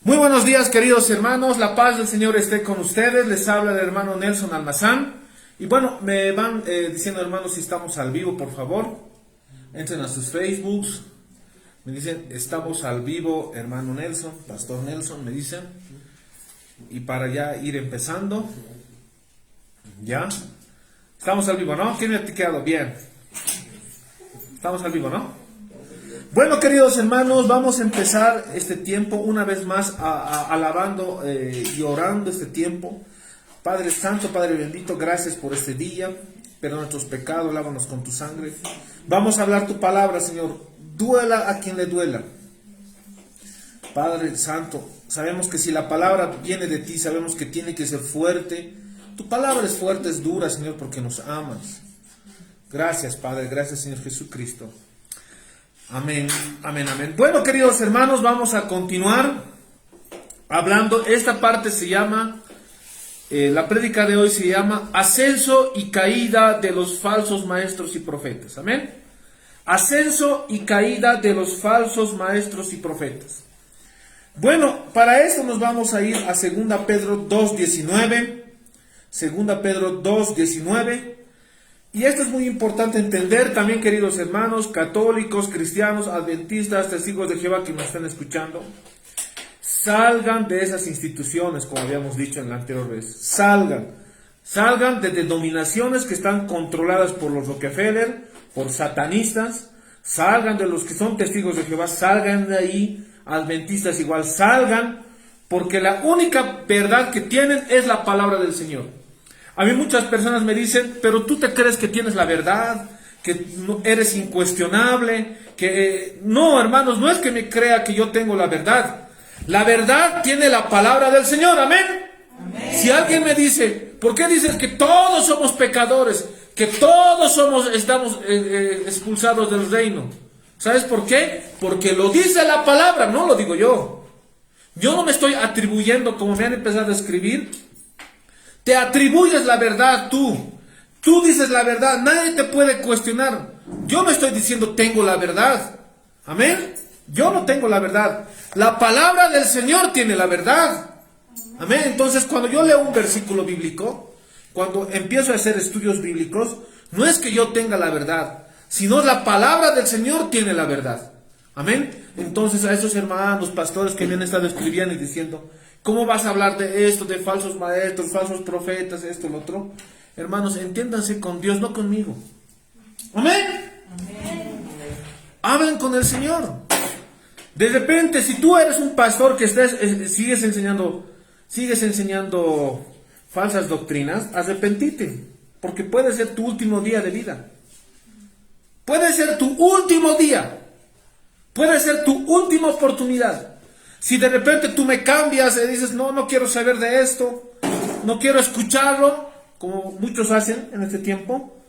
Muy buenos días, queridos hermanos, la paz del Señor esté con ustedes. Les habla el hermano Nelson Almazán. Y bueno, me van diciendo, hermanos, si estamos al vivo, por favor. Entren a sus Facebooks. Me dicen, estamos al vivo, hermano Nelson, pastor Nelson, me dicen. Y para ya ir empezando. ¿Ya? Estamos al vivo, ¿no? ¿Quién me ha quedado? Bien. Estamos al vivo, ¿no? Bueno, queridos hermanos, vamos a empezar este tiempo una vez más alabando y orando este tiempo. Padre Santo, Padre bendito, gracias por este día. Perdona nuestros pecados, lávanos con tu sangre. Vamos a hablar tu palabra, Señor. Duela a quien le duela. Padre Santo, sabemos que si la palabra viene de ti, sabemos que tiene que ser fuerte. Tu palabra es fuerte, es dura, Señor, porque nos amas. Gracias, Padre, gracias, Señor Jesucristo. Amén, amén, amén. Bueno, queridos hermanos, vamos a continuar hablando. Esta parte se llama, la prédica de hoy se llama Ascenso y caída de los falsos maestros y profetas. Amén. Ascenso y caída de los falsos maestros y profetas. Bueno, para eso nos vamos a ir a 2 Pedro 2:19. 2 Pedro 2:19. Y esto es muy importante entender también, queridos hermanos, católicos, cristianos, adventistas, testigos de Jehová que nos están escuchando. Salgan de esas instituciones, como habíamos dicho en la anterior vez. Salgan de denominaciones que están controladas por los Rockefeller, por satanistas. Salgan de los que son testigos de Jehová, salgan de ahí, adventistas igual, salgan, porque la única verdad que tienen es la palabra del Señor. A mí muchas personas me dicen, pero tú te crees que tienes la verdad, que eres incuestionable, que no, hermanos, no es que me crea que yo tengo la verdad. La verdad tiene la palabra del Señor, amén. Amén. Si alguien me dice, ¿por qué dices que todos somos pecadores, que todos estamos expulsados del reino? ¿Sabes por qué? Porque lo dice la palabra, no lo digo yo. Yo no me estoy atribuyendo, como me han empezado a escribir. Te atribuyes la verdad tú. Tú dices la verdad. Nadie te puede cuestionar. Yo no estoy diciendo tengo la verdad. Amén. Yo no tengo la verdad. La palabra del Señor tiene la verdad. Amén. Entonces cuando yo leo un versículo bíblico, cuando empiezo a hacer estudios bíblicos, no es que yo tenga la verdad, sino la palabra del Señor tiene la verdad. Amén. Entonces a esos hermanos, pastores que me han estado escribiendo y diciendo, ¿cómo vas a hablar de esto, de falsos maestros, falsos profetas, esto, lo otro? Hermanos, entiéndanse con Dios, no conmigo. Amén. Amén. Hablen con el Señor. De repente, si tú eres un pastor que sigues enseñando falsas doctrinas, arrepentite, porque puede ser tu último día de vida. Puede ser tu último día. Puede ser tu última oportunidad. Si de repente tú me cambias y dices, no quiero saber de esto, no quiero escucharlo, como muchos hacen en este tiempo,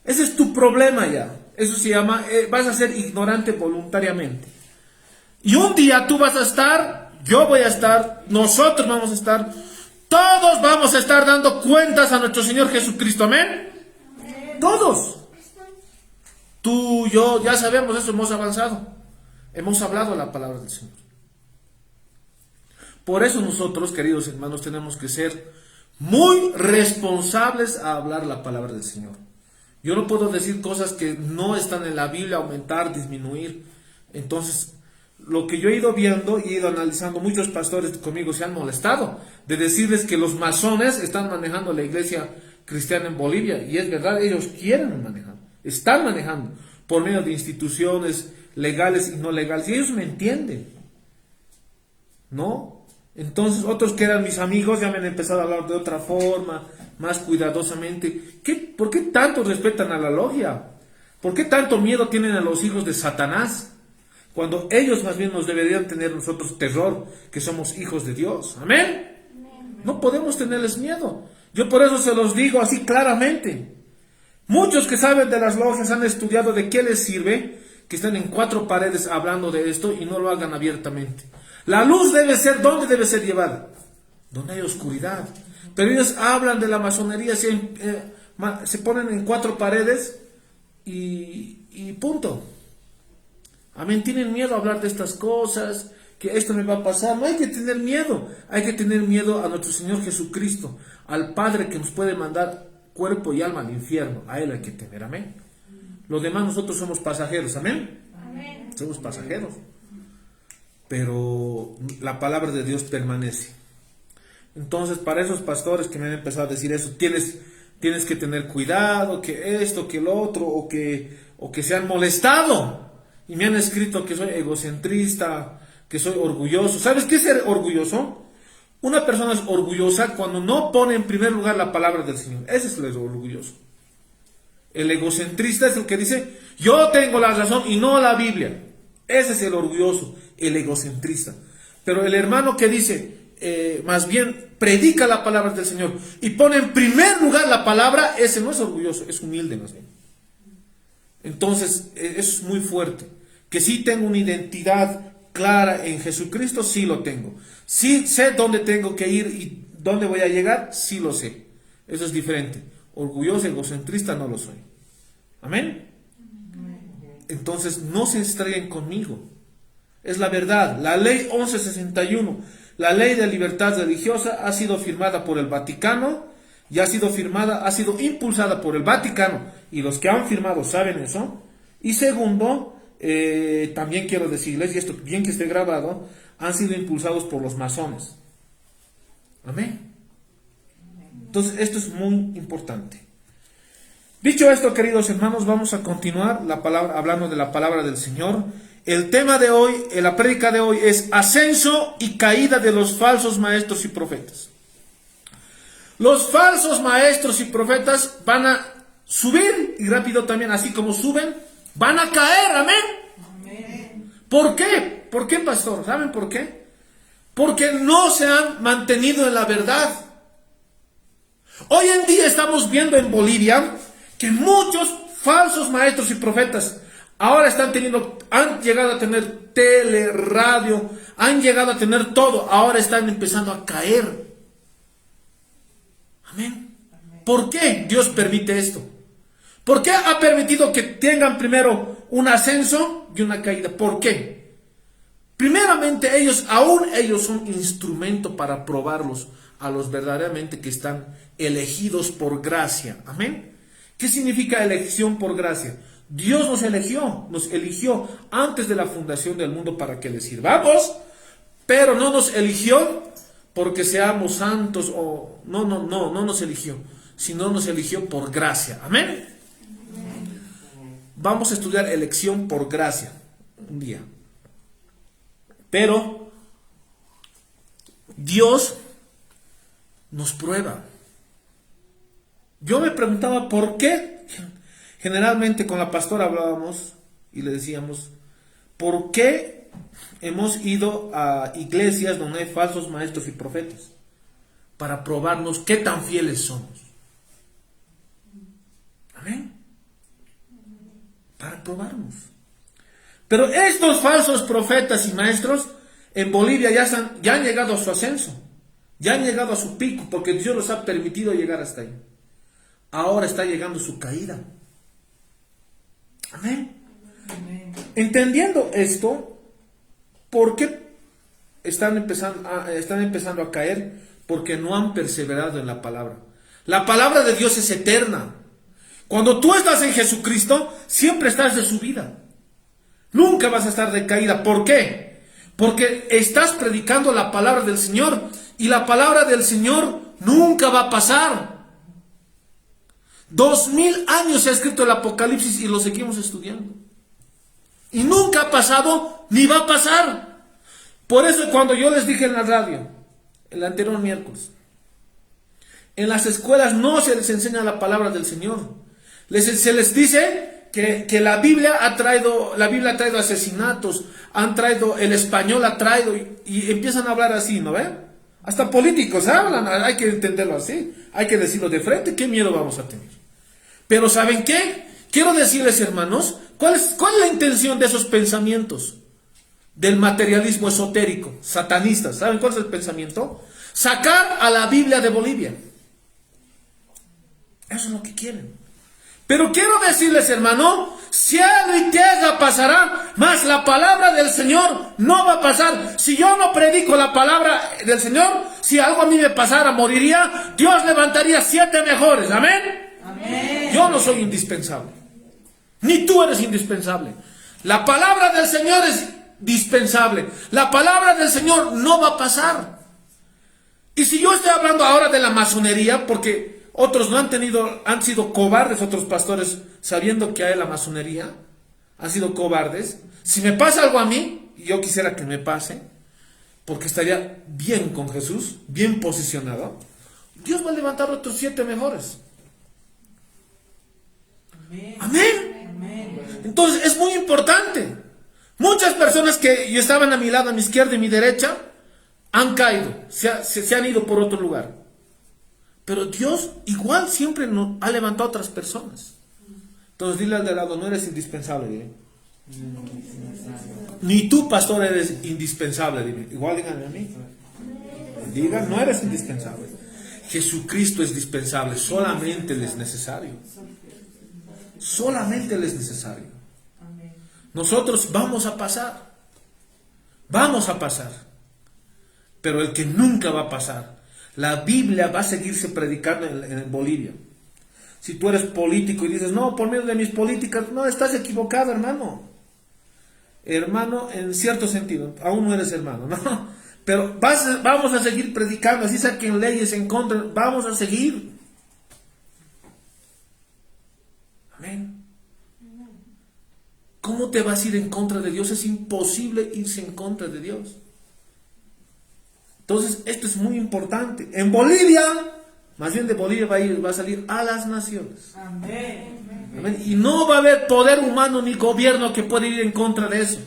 ese es tu problema ya. Eso se llama, vas a ser ignorante voluntariamente. Y un día tú vas a estar, yo voy a estar, nosotros vamos a estar, todos vamos a estar dando cuentas a nuestro Señor Jesucristo. Amén. Todos. Tú, yo, ya sabemos eso, hemos avanzado. Hemos hablado la palabra del Señor. Por eso nosotros, queridos hermanos, tenemos que ser muy responsables a hablar la palabra del Señor. Yo no puedo decir cosas que no están en la Biblia, aumentar, disminuir. Entonces, lo que yo he ido viendo y he ido analizando, muchos pastores conmigo se han molestado de decirles que los masones están manejando la iglesia cristiana en Bolivia. Y es verdad, ellos quieren manejar, están manejando por medio de instituciones legales y no legales. Y ellos me entienden, ¿no? Entonces otros que eran mis amigos ya me han empezado a hablar de otra forma, más cuidadosamente. ¿Por qué tanto respetan a la logia? ¿Por qué tanto miedo tienen a los hijos de Satanás? Cuando ellos más bien nos deberían tener nosotros terror, que somos hijos de Dios. ¿Amén? No podemos tenerles miedo. Yo por eso se los digo así claramente. Muchos que saben de las logias han estudiado de qué les sirve que estén en cuatro paredes hablando de esto y no lo hagan abiertamente. La luz debe ser, ¿dónde debe ser llevada? Donde hay oscuridad. Pero ellos hablan de la masonería, se ponen en cuatro paredes y punto. Amén, tienen miedo a hablar de estas cosas, que esto me va a pasar. No hay que tener miedo, hay que tener miedo a nuestro Señor Jesucristo, al Padre que nos puede mandar cuerpo y alma al infierno. A Él hay que temer, amén. Los demás nosotros somos pasajeros, amén. Amén. Somos pasajeros. Pero la palabra de Dios permanece. Entonces, para esos pastores que me han empezado a decir eso, tienes que tener cuidado, que esto, que lo otro, o que se han molestado y me han escrito que soy egocentrista, que soy orgulloso. ¿Sabes qué es ser orgulloso? Una persona es orgullosa cuando no pone en primer lugar la palabra del Señor. Ese es el orgulloso. El egocentrista es el que dice, yo tengo la razón y no la Biblia. Ese es el orgulloso, el egocentrista. Pero el hermano que dice, más bien predica la palabra del Señor y pone en primer lugar la palabra, ese no es orgulloso, es humilde más bien. Entonces, eso es muy fuerte. Que sí tengo una identidad clara en Jesucristo, sí lo tengo. Sí sé dónde tengo que ir y dónde voy a llegar, sí lo sé. Eso es diferente. Orgulloso, egocentrista no lo soy. Amén. Entonces, no se estrellen conmigo. Es la verdad. La ley 1161, la ley de libertad religiosa, ha sido firmada por el Vaticano y ha sido impulsada por el Vaticano, y los que han firmado saben eso. Y segundo, también quiero decirles, y esto bien que esté grabado, han sido impulsados por los masones. Amén. Entonces, esto es muy importante. Dicho esto, queridos hermanos, vamos a continuar hablando de la palabra del Señor. El tema de hoy, la prédica de hoy, es ascenso y caída de los falsos maestros y profetas. Los falsos maestros y profetas van a subir, y rápido también, así como suben, van a caer, amén. Amén. ¿Por qué? ¿Por qué, pastor? ¿Saben por qué? Porque no se han mantenido en la verdad. Hoy en día estamos viendo en Bolivia que muchos falsos maestros y profetas ahora han llegado a tener tele, radio, han llegado a tener todo, ahora están empezando a caer. Amén. ¿Por qué Dios permite esto? ¿Por qué ha permitido que tengan primero un ascenso y una caída? ¿Por qué? Primeramente, ellos son instrumento para probarlos a los verdaderamente que están elegidos por gracia. Amén. ¿Qué significa elección por gracia? Dios nos eligió antes de la fundación del mundo para que le sirvamos, pero no nos eligió porque seamos santos o no nos eligió, sino nos eligió por gracia. Amén. Vamos a estudiar elección por gracia un día. Pero Dios nos prueba. Yo me preguntaba por qué. Generalmente con la pastora hablábamos y le decíamos, ¿por qué hemos ido a iglesias donde hay falsos maestros y profetas? Para probarnos qué tan fieles somos. Amén. Para probarnos. Pero estos falsos profetas y maestros en Bolivia ya han llegado a su ascenso. Ya han llegado a su pico porque Dios los ha permitido llegar hasta ahí. Ahora está llegando su caída. Amén. Entendiendo esto, ¿por qué están empezando a caer? Porque no han perseverado en la palabra. La palabra de Dios es eterna. Cuando tú estás en Jesucristo, siempre estás de subida. Nunca vas a estar de caída. ¿Por qué? Porque estás predicando la palabra del Señor y la palabra del Señor nunca va a pasar. 2000 años se ha escrito el Apocalipsis y lo seguimos estudiando. Y nunca ha pasado ni va a pasar. Por eso cuando yo les dije en la radio, el anterior miércoles, en las escuelas no se les enseña la palabra del Señor. Se les dice que la Biblia ha traído asesinatos, el español ha traído, y empiezan a hablar así, ¿no ven? Hasta políticos hablan, hay que entenderlo así, hay que decirlo de frente, ¿qué miedo vamos a tener? Pero ¿saben qué? Quiero decirles, hermanos, ¿cuál es la intención de esos pensamientos? Del materialismo esotérico, satanista. ¿Saben cuál es el pensamiento? Sacar a la Biblia de Bolivia. Eso es lo que quieren. Pero quiero decirles, hermano, cielo y tierra pasarán, mas la palabra del Señor no va a pasar. Si yo no predico la palabra del Señor, si algo a mí me pasara, moriría, Dios levantaría 7 mejores. Amén. Amén. Yo no soy indispensable. Ni tú eres indispensable. La palabra del Señor es dispensable. La palabra del Señor no va a pasar. Y si yo estoy hablando ahora de la masonería, porque otros no han sido cobardes, otros pastores, sabiendo que hay la masonería, han sido cobardes. Si me pasa algo a mí, y yo quisiera que me pase, porque estaría bien con Jesús, bien posicionado, Dios va a levantar otros 7 mejores. Amén. Amén. Entonces es muy importante. Muchas personas que estaban a mi lado, a mi izquierda y a mi derecha, han caído, se han ido por otro lugar. Pero Dios igual siempre nos ha levantado a otras personas. Entonces dile al de lado, no eres indispensable, dile. Ni tú, pastor, eres indispensable, dile. Igual díganme a mí. Digan, no eres indispensable. Jesucristo es dispensable, solamente Él es necesario. Solamente Él es necesario. Nosotros vamos a pasar. Vamos a pasar. Pero el que nunca va a pasar, la Biblia va a seguirse predicando en Bolivia. Si tú eres político y dices, no, por medio de mis políticas, no, estás equivocado, hermano. Hermano, en cierto sentido, aún no eres hermano, ¿no? Pero vamos a seguir predicando, así saquen leyes en contra, vamos a seguir. Amén. ¿Cómo te vas a ir en contra de Dios? Es imposible irse en contra de Dios. Entonces, esto es muy importante. En Bolivia, más bien de Bolivia va a salir a las naciones. Amén. Amén. Y no va a haber poder humano ni gobierno que pueda ir en contra de eso.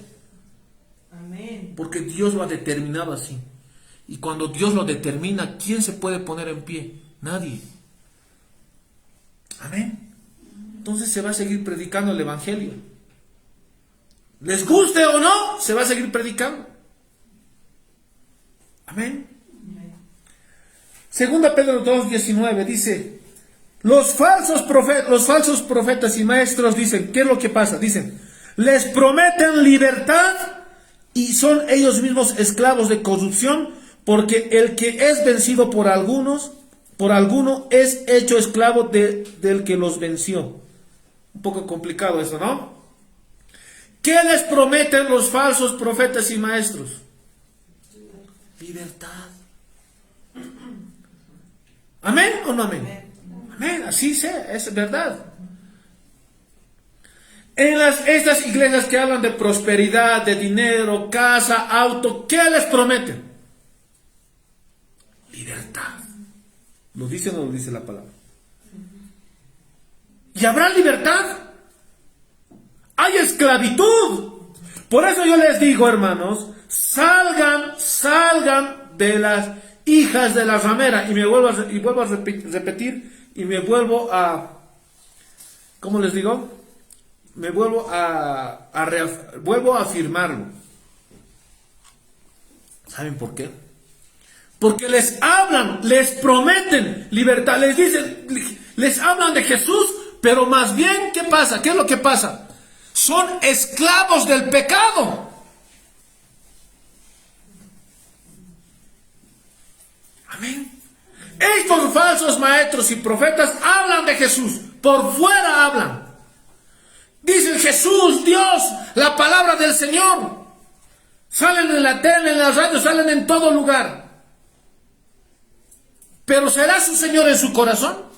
Amén. Porque Dios lo ha determinado así. Y cuando Dios lo determina, ¿quién se puede poner en pie? Nadie. Amén. Entonces se va a seguir predicando el Evangelio. Les guste o no, se va a seguir predicando. Amén. Segunda Pedro 2:19 dice, los falsos profetas y maestros dicen, ¿qué es lo que pasa? Dicen, les prometen libertad y son ellos mismos esclavos de corrupción, porque el que es vencido por alguno es hecho esclavo del que los venció. Un poco complicado eso, ¿no? ¿Qué les prometen los falsos profetas y maestros? Libertad. ¿Amén o no amén? Amén, así sea, es verdad. En estas iglesias que hablan de prosperidad, de dinero, casa, auto, ¿qué les prometen? Libertad. ¿Lo dice o no lo dice la palabra? ¿Y habrá libertad? Hay esclavitud. Por eso yo les digo, hermanos, salgan de las hijas de la ramera. Y vuelvo a repetir, y me vuelvo a, ¿cómo les digo? Me vuelvo vuelvo a afirmarlo. ¿Saben por qué? Porque les hablan, les prometen libertad, les dicen, les hablan de Jesús, pero más bien, ¿qué pasa? ¿Qué es lo que pasa? Son esclavos del pecado. Amén. Estos falsos maestros y profetas hablan de Jesús, por fuera hablan. Dicen Jesús, Dios, la palabra del Señor. Salen en la tele, en la radio, salen en todo lugar. Pero ¿será su Señor en su corazón?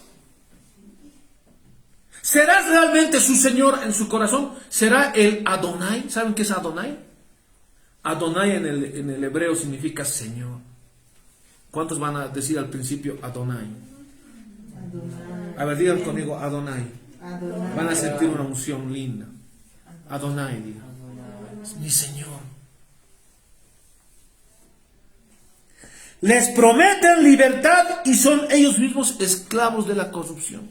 ¿Será realmente su Señor en su corazón? ¿Será el Adonai? ¿Saben qué es Adonai? Adonai en el hebreo significa Señor. ¿Cuántos van a decir al principio Adonai? Adonai. A ver, digan conmigo Adonai. Adonai. Van a sentir una unción linda. Adonai, digan. Es mi Señor. Les prometen libertad y son ellos mismos esclavos de la corrupción.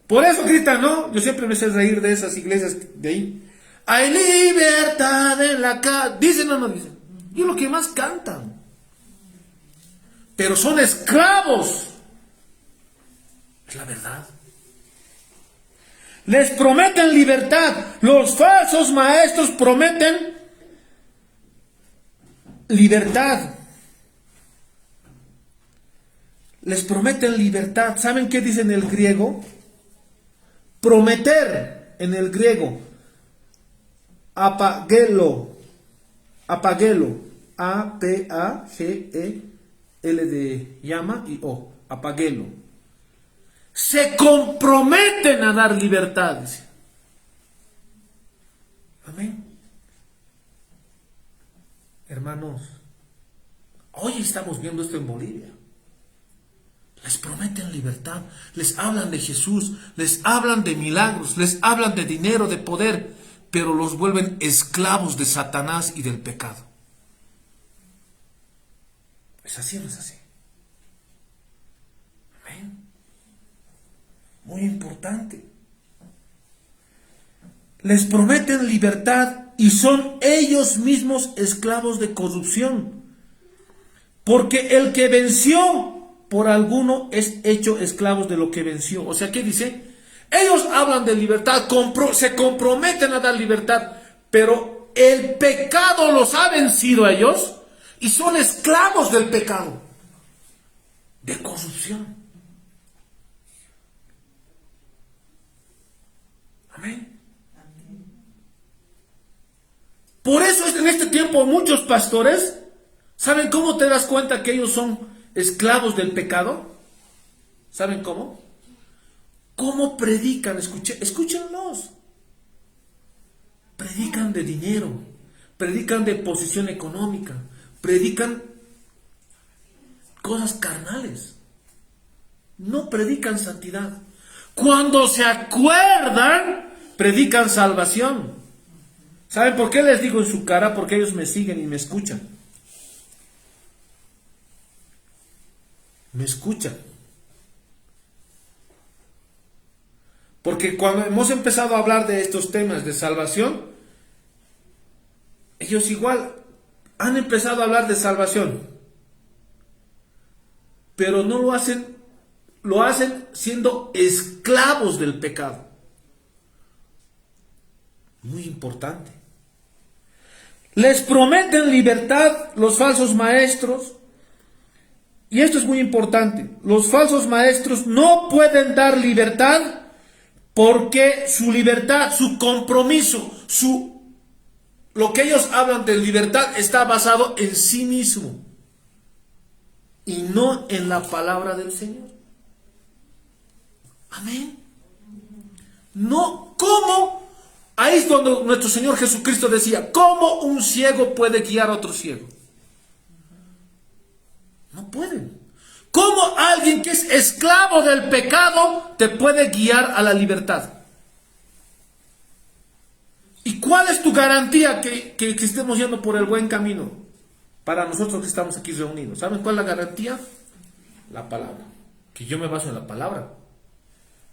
Por eso gritan, ¿no? Yo siempre me sé reír de esas iglesias de ahí. Hay libertad en la calle. ¿Dicen o no dicen? Y lo que más cantan. Pero son esclavos. Es la verdad. Les prometen libertad. Los falsos maestros prometen libertad. Les prometen libertad. ¿Saben qué dice en el griego? Prometer en el griego. Apagelo. Apagelo. A-P-A-G-E-L de llama y O. Apagelo. Se comprometen a dar libertad. Amén. Hermanos, hoy estamos viendo esto en Bolivia. Les prometen libertad, les hablan de Jesús, les hablan de milagros, les hablan de dinero, de poder, pero los vuelven esclavos de Satanás y del pecado. ¿Es así o no es así? Amén. Muy importante. Les prometen libertad y son ellos mismos esclavos de corrupción. Porque el que venció por alguno es hecho esclavos de lo que venció. O sea, ¿qué dice? Ellos hablan de libertad, se comprometen a dar libertad, pero el pecado los ha vencido a ellos y son esclavos del pecado, de corrupción. Amén. Por eso en este tiempo muchos pastores, ¿saben cómo te das cuenta que ellos son esclavos del pecado? ¿Saben cómo? ¿Cómo predican? Escúchenlos. Predican de dinero, predican de posición económica, predican cosas carnales. No predican santidad. Cuando se acuerdan, predican salvación. ¿Saben por qué les digo en su cara? Porque ellos me siguen y me escuchan. Me escuchan. Porque cuando hemos empezado a hablar de estos temas de salvación, ellos igual han empezado a hablar de salvación. Pero no lo hacen siendo esclavos del pecado. Muy importante. Les prometen libertad los falsos maestros. Y esto es muy importante. Los falsos maestros no pueden dar libertad porque su libertad, su compromiso, lo que ellos hablan de libertad está basado en sí mismo y no en la palabra del Señor. Amén. No, ¿cómo? Ahí es donde nuestro Señor Jesucristo decía, ¿cómo un ciego puede guiar a otro ciego? No pueden. ¿Cómo alguien que es esclavo del pecado te puede guiar a la libertad? ¿Y cuál es tu garantía que estemos yendo por el buen camino? Para nosotros que estamos aquí reunidos. ¿Saben cuál es la garantía? La palabra. Que yo me baso en la palabra.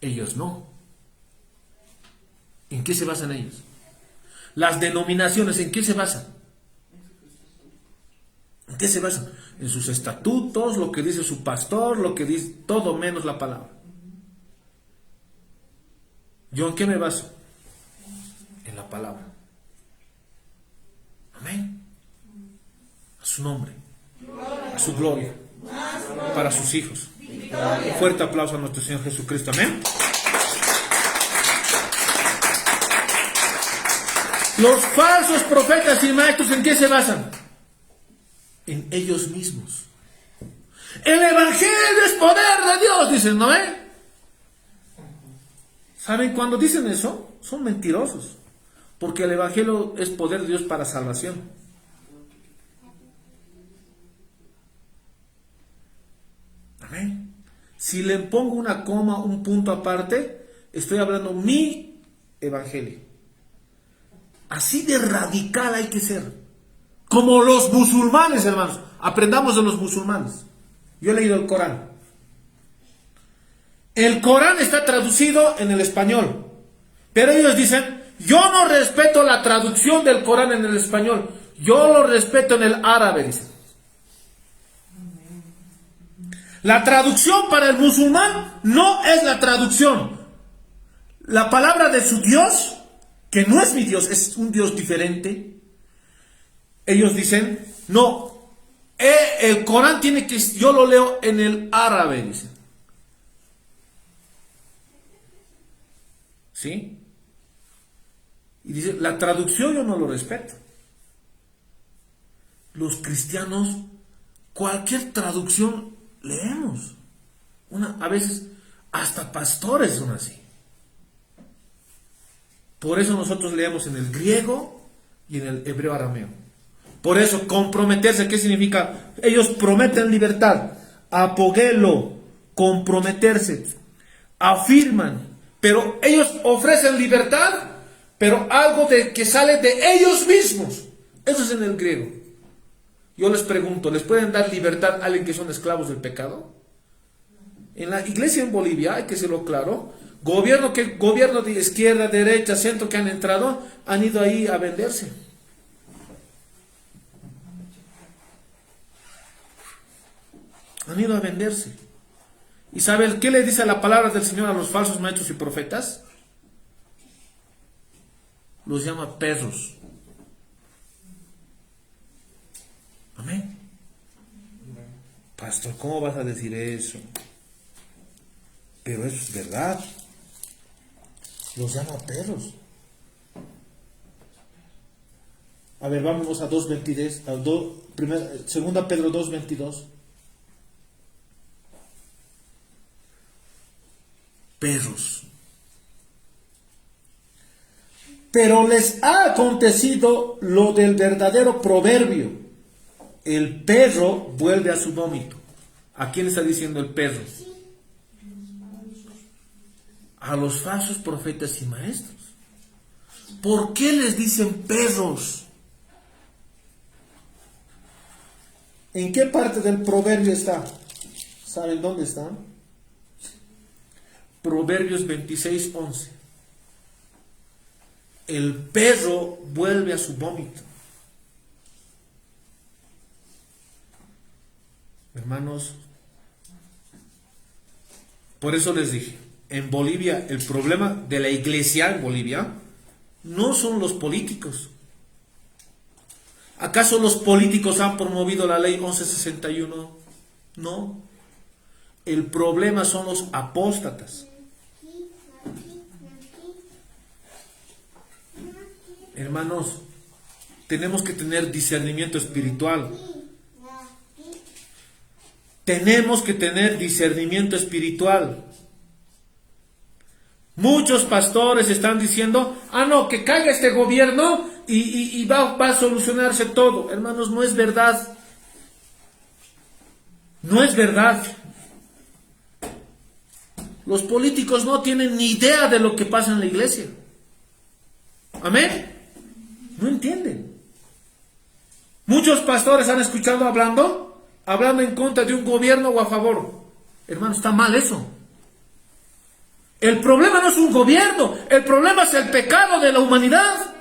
Ellos no. ¿En qué se basan ellos? Las denominaciones, ¿en qué se basan? ¿En qué se basan? En sus estatutos, lo que dice su pastor, lo que dice, todo menos la palabra. ¿Yo en qué me baso? En la palabra. Amén. A su nombre, a su gloria, para sus hijos. Un fuerte aplauso a nuestro Señor Jesucristo. Amén. Los falsos profetas y maestros, ¿en qué se basan? En ellos mismos. El evangelio es poder de Dios, dicen, ¿no? ¿Saben cuando dicen eso? Son mentirosos. Porque el evangelio es poder de Dios para salvación. Amén. Si le pongo una coma, un punto aparte, estoy hablando mi evangelio. Así de radical hay que ser. Como los musulmanes, hermanos. Aprendamos de los musulmanes. Yo he leído el Corán. El Corán está traducido en el español. Pero ellos dicen, yo no respeto la traducción del Corán en el español. Yo lo respeto en el árabe, dicen. La traducción para el musulmán no es la traducción. La palabra de su Dios, que no es mi Dios, es un Dios diferente. Ellos dicen, no, el Corán tiene que, yo lo leo en el árabe, dicen. ¿Sí? Y dice, la traducción yo no lo respeto. Los cristianos, cualquier traducción leemos. A veces hasta pastores son así. Por eso nosotros leemos en el griego y en el hebreo arameo. Por eso comprometerse, ¿qué significa? Ellos prometen libertad, apogelo, comprometerse, afirman, pero ellos ofrecen libertad, pero algo que sale de ellos mismos. Eso es en el griego. Yo les pregunto, ¿les pueden dar libertad a alguien que son esclavos del pecado? En la iglesia en Bolivia, hay que serlo claro, gobierno de izquierda, derecha, centro que han entrado, han ido ahí a venderse. Han ido a venderse. ¿Y saben qué le dice la palabra del Señor a los falsos maestros y profetas? Los llama perros. Amén. Pastor, ¿cómo vas a decir eso? Pero eso es verdad. Los llama perros. A ver, vámonos a 2.22, segunda Pedro 2.22. Perros. Pero les ha acontecido lo del verdadero proverbio: el perro vuelve a su vómito. ¿A quién está diciendo el perro? A los falsos profetas y maestros. ¿Por qué les dicen perros? ¿En qué parte del proverbio está? ¿Saben dónde está? Proverbios 26:11. El perro vuelve a su vómito. Hermanos, por eso les dije, en Bolivia, el problema de la iglesia en Bolivia no son los políticos. ¿Acaso los políticos han promovido la ley 1161? No. El problema son los apóstatas. Hermanos, tenemos que tener discernimiento espiritual. Tenemos que tener discernimiento espiritual. Muchos pastores están diciendo, no, que caiga este gobierno y va a solucionarse todo. Hermanos, no es verdad. No es verdad. Los políticos no tienen ni idea de lo que pasa en la iglesia. Amén. No entienden. Muchos pastores han escuchado hablando en contra de un gobierno o a favor. Hermano, está mal eso. El problema no es un gobierno, el problema es el pecado de la humanidad.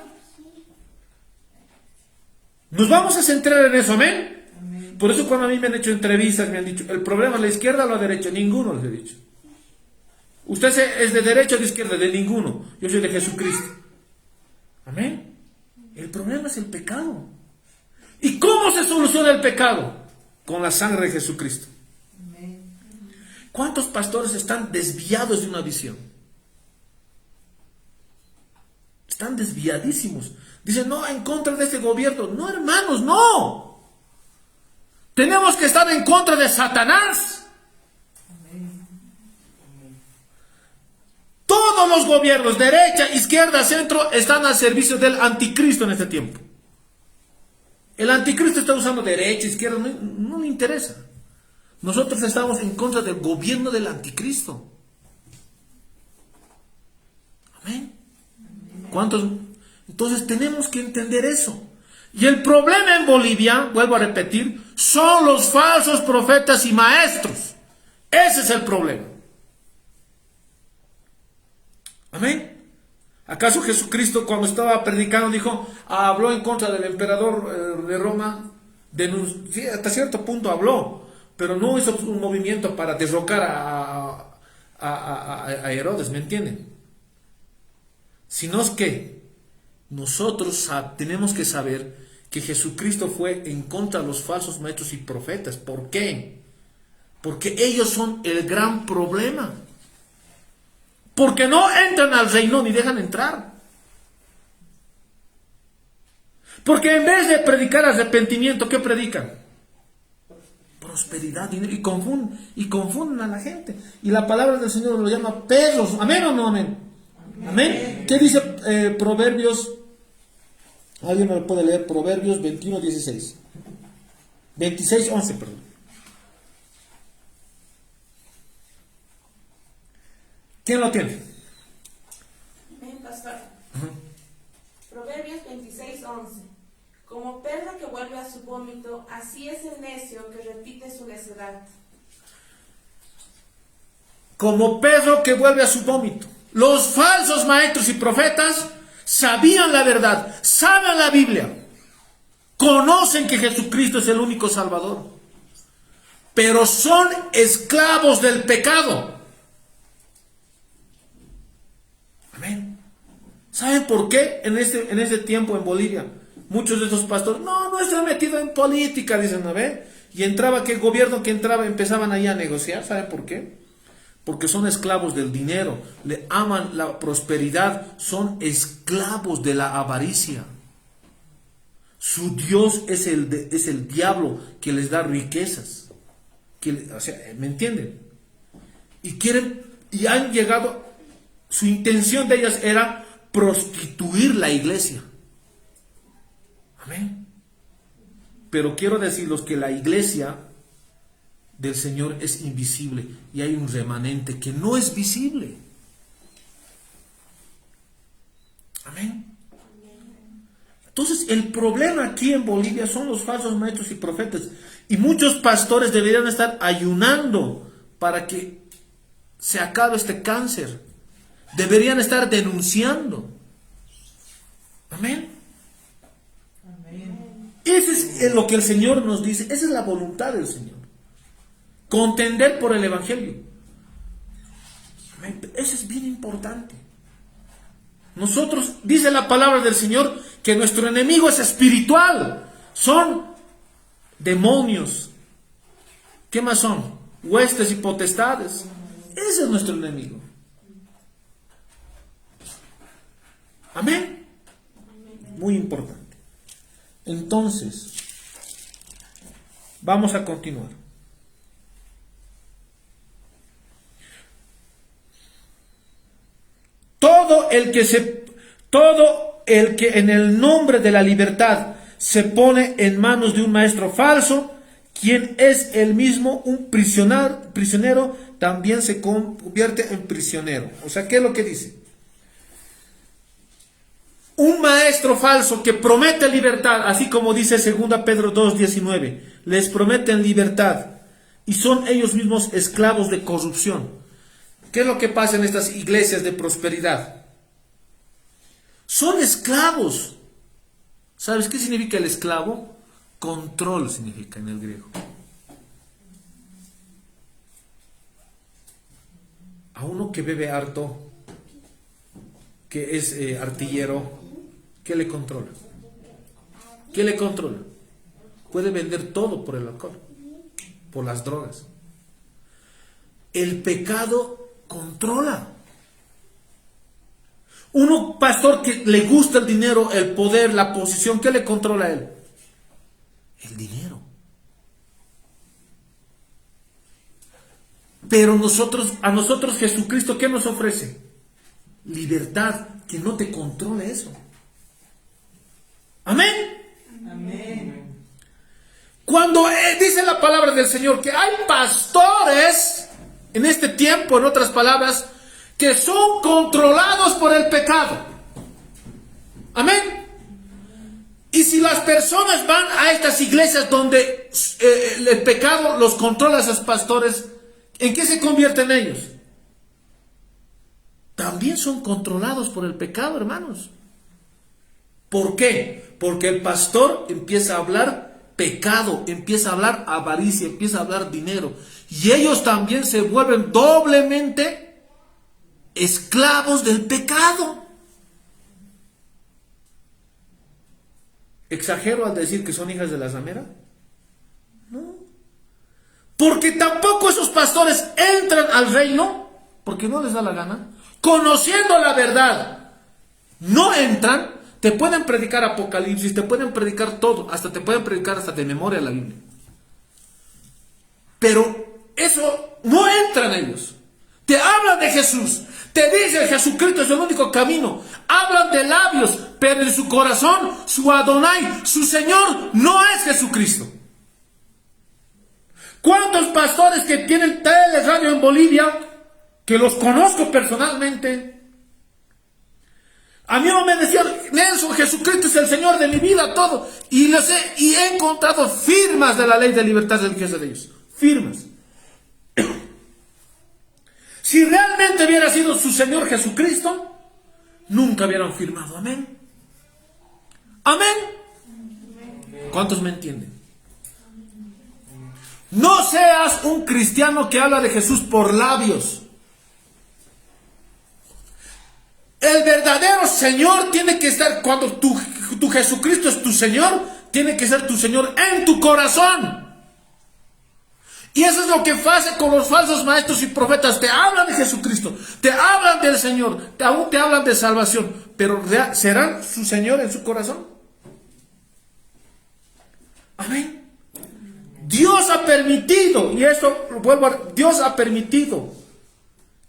Nos vamos a centrar en eso, amén. Amén. Por eso cuando a mí me han hecho entrevistas, me han dicho, ¿el problema es la izquierda o la derecha? Ninguno les he dicho. ¿Usted es de derecha o de izquierda? De ninguno. Yo soy de Jesucristo. Amén. El problema es el pecado. ¿Y cómo se soluciona el pecado? Con la sangre de Jesucristo. ¿Cuántos pastores están desviados de una visión? Están desviadísimos. Dicen, no, en contra de este gobierno. No, hermanos, no. Tenemos que estar en contra de Satanás. Todos los gobiernos, derecha, izquierda, centro, están al servicio del anticristo en este tiempo. El anticristo está usando derecha, izquierda, no le interesa. Nosotros estamos en contra del gobierno del anticristo. Amén. ¿Cuántos? Entonces tenemos que entender eso. Y el problema en Bolivia, vuelvo a repetir, son los falsos profetas y maestros. Ese es el problema. Amén. ¿Acaso Jesucristo cuando estaba predicando dijo, habló en contra del emperador de Roma? Sí, hasta cierto punto habló. pero no es un movimiento para derrocar a Herodes, ¿me entienden? Sino es que nosotros tenemos que saber que Jesucristo fue en contra de los falsos maestros y profetas. ¿Por qué? Porque ellos son el gran problema. Porque no entran al reino ni dejan entrar. Porque en vez de predicar arrepentimiento, ¿qué predican? Prosperidad, dinero, y confunden a la gente. Y la palabra del Señor lo llama perros. ¿Amén o no amén? Amén. ¿Qué dice Proverbios? ¿Alguien me lo puede leer? Proverbios 21, 16. 26, 11, perdón. ¿Quién lo tiene? Amén, pastor. Proverbios 26, 11. Como perro que vuelve a su vómito, así es el necio que repite su necedad. Como perro que vuelve a su vómito. Los falsos maestros y profetas sabían la verdad, saben la Biblia, conocen que Jesucristo es el único Salvador, pero son esclavos del pecado. Amén. ¿Saben por qué en este tiempo en Bolivia muchos de esos pastores no están metidos en política, dicen, ¿no ve? Y entraba, que el gobierno que entraba empezaban ahí a negociar? ¿Saben por qué? Porque son esclavos del dinero, le aman la prosperidad, son esclavos de la avaricia. Su Dios es el diablo que les da riquezas. O sea, ¿me entienden? Y han llegado, su intención de ellas era prostituir la iglesia. Amén. Pero quiero decirles que la iglesia del Señor es invisible y hay un remanente que no es visible. Amén. Entonces el problema aquí en Bolivia son los falsos maestros y profetas, y muchos pastores deberían estar ayunando para que se acabe este cáncer. Deberían estar denunciando. Amén. Ese es lo que el Señor nos dice. Esa es la voluntad del Señor. Contender por el Evangelio. Eso es bien importante. Nosotros, dice la palabra del Señor, que nuestro enemigo es espiritual. Son demonios. ¿Qué más son? Huestes y potestades. Ese es nuestro enemigo. Amén. Muy importante. Entonces, vamos a continuar. Todo el que en el nombre de la libertad se pone en manos de un maestro falso, quien es él mismo un prisionero, también se convierte en prisionero. O sea, ¿qué es lo que dice? Un maestro falso que promete libertad, así como dice 2 Pedro 2:19, les prometen libertad y son ellos mismos esclavos de corrupción. ¿Qué es lo que pasa en estas iglesias de prosperidad? Son esclavos. ¿Sabes qué significa el esclavo? Control significa en el griego. A uno que bebe harto, que es artillero, ¿qué le controla? ¿Qué le controla? Puede vender todo por el alcohol, por las drogas. El pecado controla. Un pastor que le gusta el dinero, el poder, la posición, ¿qué le controla a él? El dinero. Pero a nosotros Jesucristo, ¿qué nos ofrece? Libertad, que no te controle eso. Amén. Amén. Cuando dice la palabra del Señor que hay pastores en este tiempo, en otras palabras, que son controlados por el pecado. Amén. Y si las personas van a estas iglesias donde el pecado los controla a esos pastores, ¿en qué se convierten ellos? También son controlados por el pecado, hermanos. ¿Por qué? Porque el pastor empieza a hablar pecado, empieza a hablar avaricia, empieza a hablar dinero. Y ellos también se vuelven doblemente esclavos del pecado. ¿Exagero al decir que son hijas de la ramera? No. Porque tampoco esos pastores entran al reino, porque no les da la gana, conociendo la verdad. No entran. Te pueden predicar Apocalipsis, te pueden predicar todo, hasta te pueden predicar hasta de memoria la Biblia. Pero eso no entran ellos. Te hablan de Jesús, te dicen Jesucristo es el único camino. Hablan de labios, pero en su corazón, su Adonai, su Señor, no es Jesucristo. ¿Cuántos pastores que tienen tele, radio en Bolivia, que los conozco personalmente? A mí no me decían, Nelson, Jesucristo es el Señor de mi vida, todo. Y he encontrado firmas de la ley de libertad religiosa de ellos. Firmas. Si realmente hubiera sido su Señor Jesucristo, nunca hubieran firmado. Amén. Amén. ¿Cuántos me entienden? No seas un cristiano que habla de Jesús por labios. El verdadero Señor tiene que estar, cuando tu Jesucristo es tu Señor, tiene que ser tu Señor en tu corazón. Y eso es lo que pasa con los falsos maestros y profetas. Te hablan de Jesucristo, te hablan del Señor, aún te hablan de salvación, pero ¿serán su Señor en su corazón? Amén. Dios ha permitido, y esto lo vuelvo a, Dios ha permitido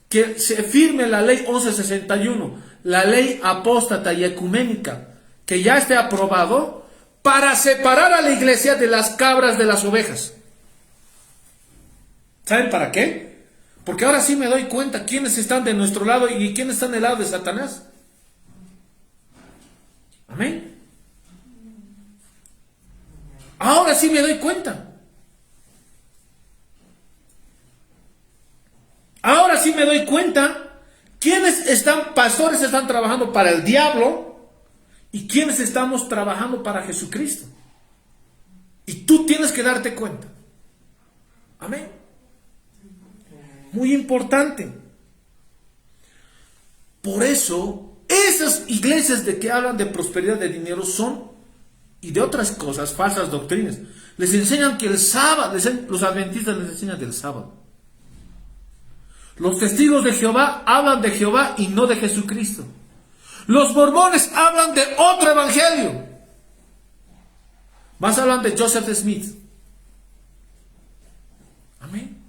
que se firme la ley 1161, la ley apóstata y ecuménica, que ya esté aprobado, para separar a la iglesia de las cabras de las ovejas. ¿Saben para qué? Porque ahora sí me doy cuenta quiénes están de nuestro lado y quiénes están del lado de Satanás. Amén. Ahora sí me doy cuenta. Ahora sí me doy cuenta quiénes pastores están trabajando para el diablo y quiénes estamos trabajando para Jesucristo. Y tú tienes que darte cuenta. Amén. Muy importante. Por eso, esas iglesias de que hablan de prosperidad de dinero son, y de otras cosas, falsas doctrinas. Les enseñan que el sábado, los adventistas les enseñan del sábado. Los testigos de Jehová hablan de Jehová y no de Jesucristo. Los mormones hablan de otro evangelio. Más hablan de Joseph Smith. Amén.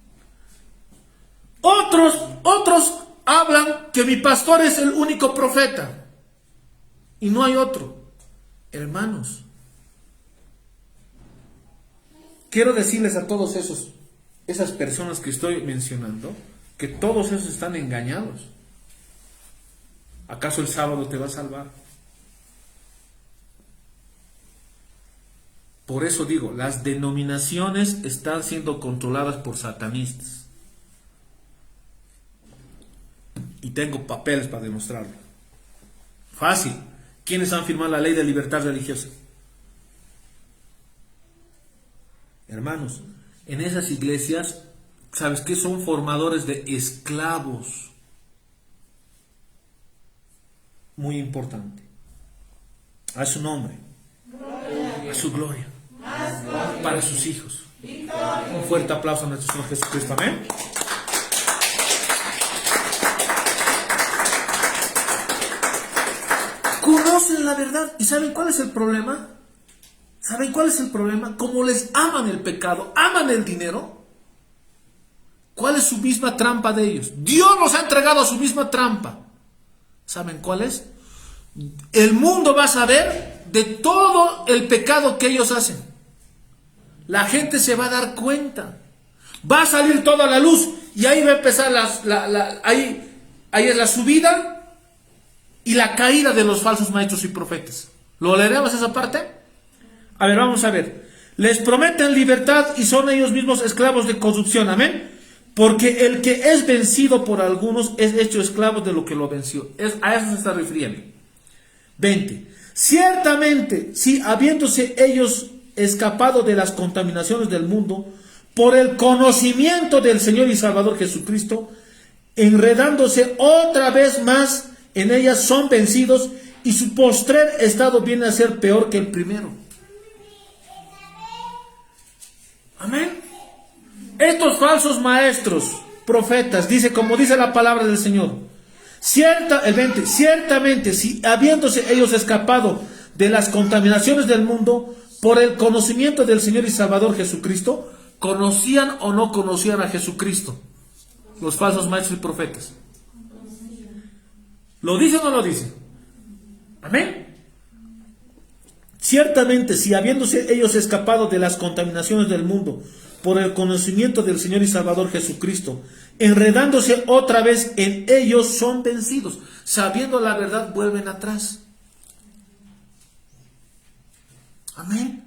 Otros hablan que mi pastor es el único profeta y no hay otro. Hermanos, quiero decirles a todos esas personas que estoy mencionando, que todos esos están engañados. ¿Acaso el sábado te va a salvar? Por eso digo, las denominaciones están siendo controladas por satanistas. Y tengo papeles para demostrarlo. Fácil. ¿Quiénes han firmado la ley de libertad religiosa? Hermanos, en esas iglesias, ¿sabes qué? Son formadores de esclavos. Muy importante. A su nombre. A su gloria. Para sus hijos. Un fuerte aplauso a nuestro Señor Jesucristo. Amén. Conocen la verdad. ¿Y saben cuál es el problema? ¿Saben cuál es el problema? Como les aman el pecado, aman el dinero. ¿Cuál es su misma trampa de ellos? Dios nos ha entregado a su misma trampa. ¿Saben cuál es? El mundo va a saber de todo el pecado que ellos hacen. La gente se va a dar cuenta. Va a salir toda la luz y ahí va a empezar ahí es la subida y la caída de los falsos maestros y profetas. ¿Lo leeremos esa parte? A ver, vamos a ver. Les prometen libertad y son ellos mismos esclavos de corrupción. Amén. Porque el que es vencido por algunos es hecho esclavo de lo que lo venció. A eso se está refiriendo. 20. Ciertamente, si habiéndose ellos escapado de las contaminaciones del mundo por el conocimiento del Señor y Salvador Jesucristo, enredándose otra vez más en ellas, son vencidos y su postrer estado viene a ser peor que el primero. Amén. Estos falsos maestros, profetas, dice, como dice la palabra del Señor, ciertamente, si habiéndose ellos escapado de las contaminaciones del mundo por el conocimiento del Señor y Salvador Jesucristo, ¿conocían o no conocían a Jesucristo los falsos maestros y profetas? ¿Lo dicen o no lo dicen? Amén. Ciertamente, si habiéndose ellos escapado de las contaminaciones del mundo por el conocimiento del Señor y Salvador Jesucristo, enredándose otra vez en ellos, son vencidos. Sabiendo la verdad, vuelven atrás. Amén.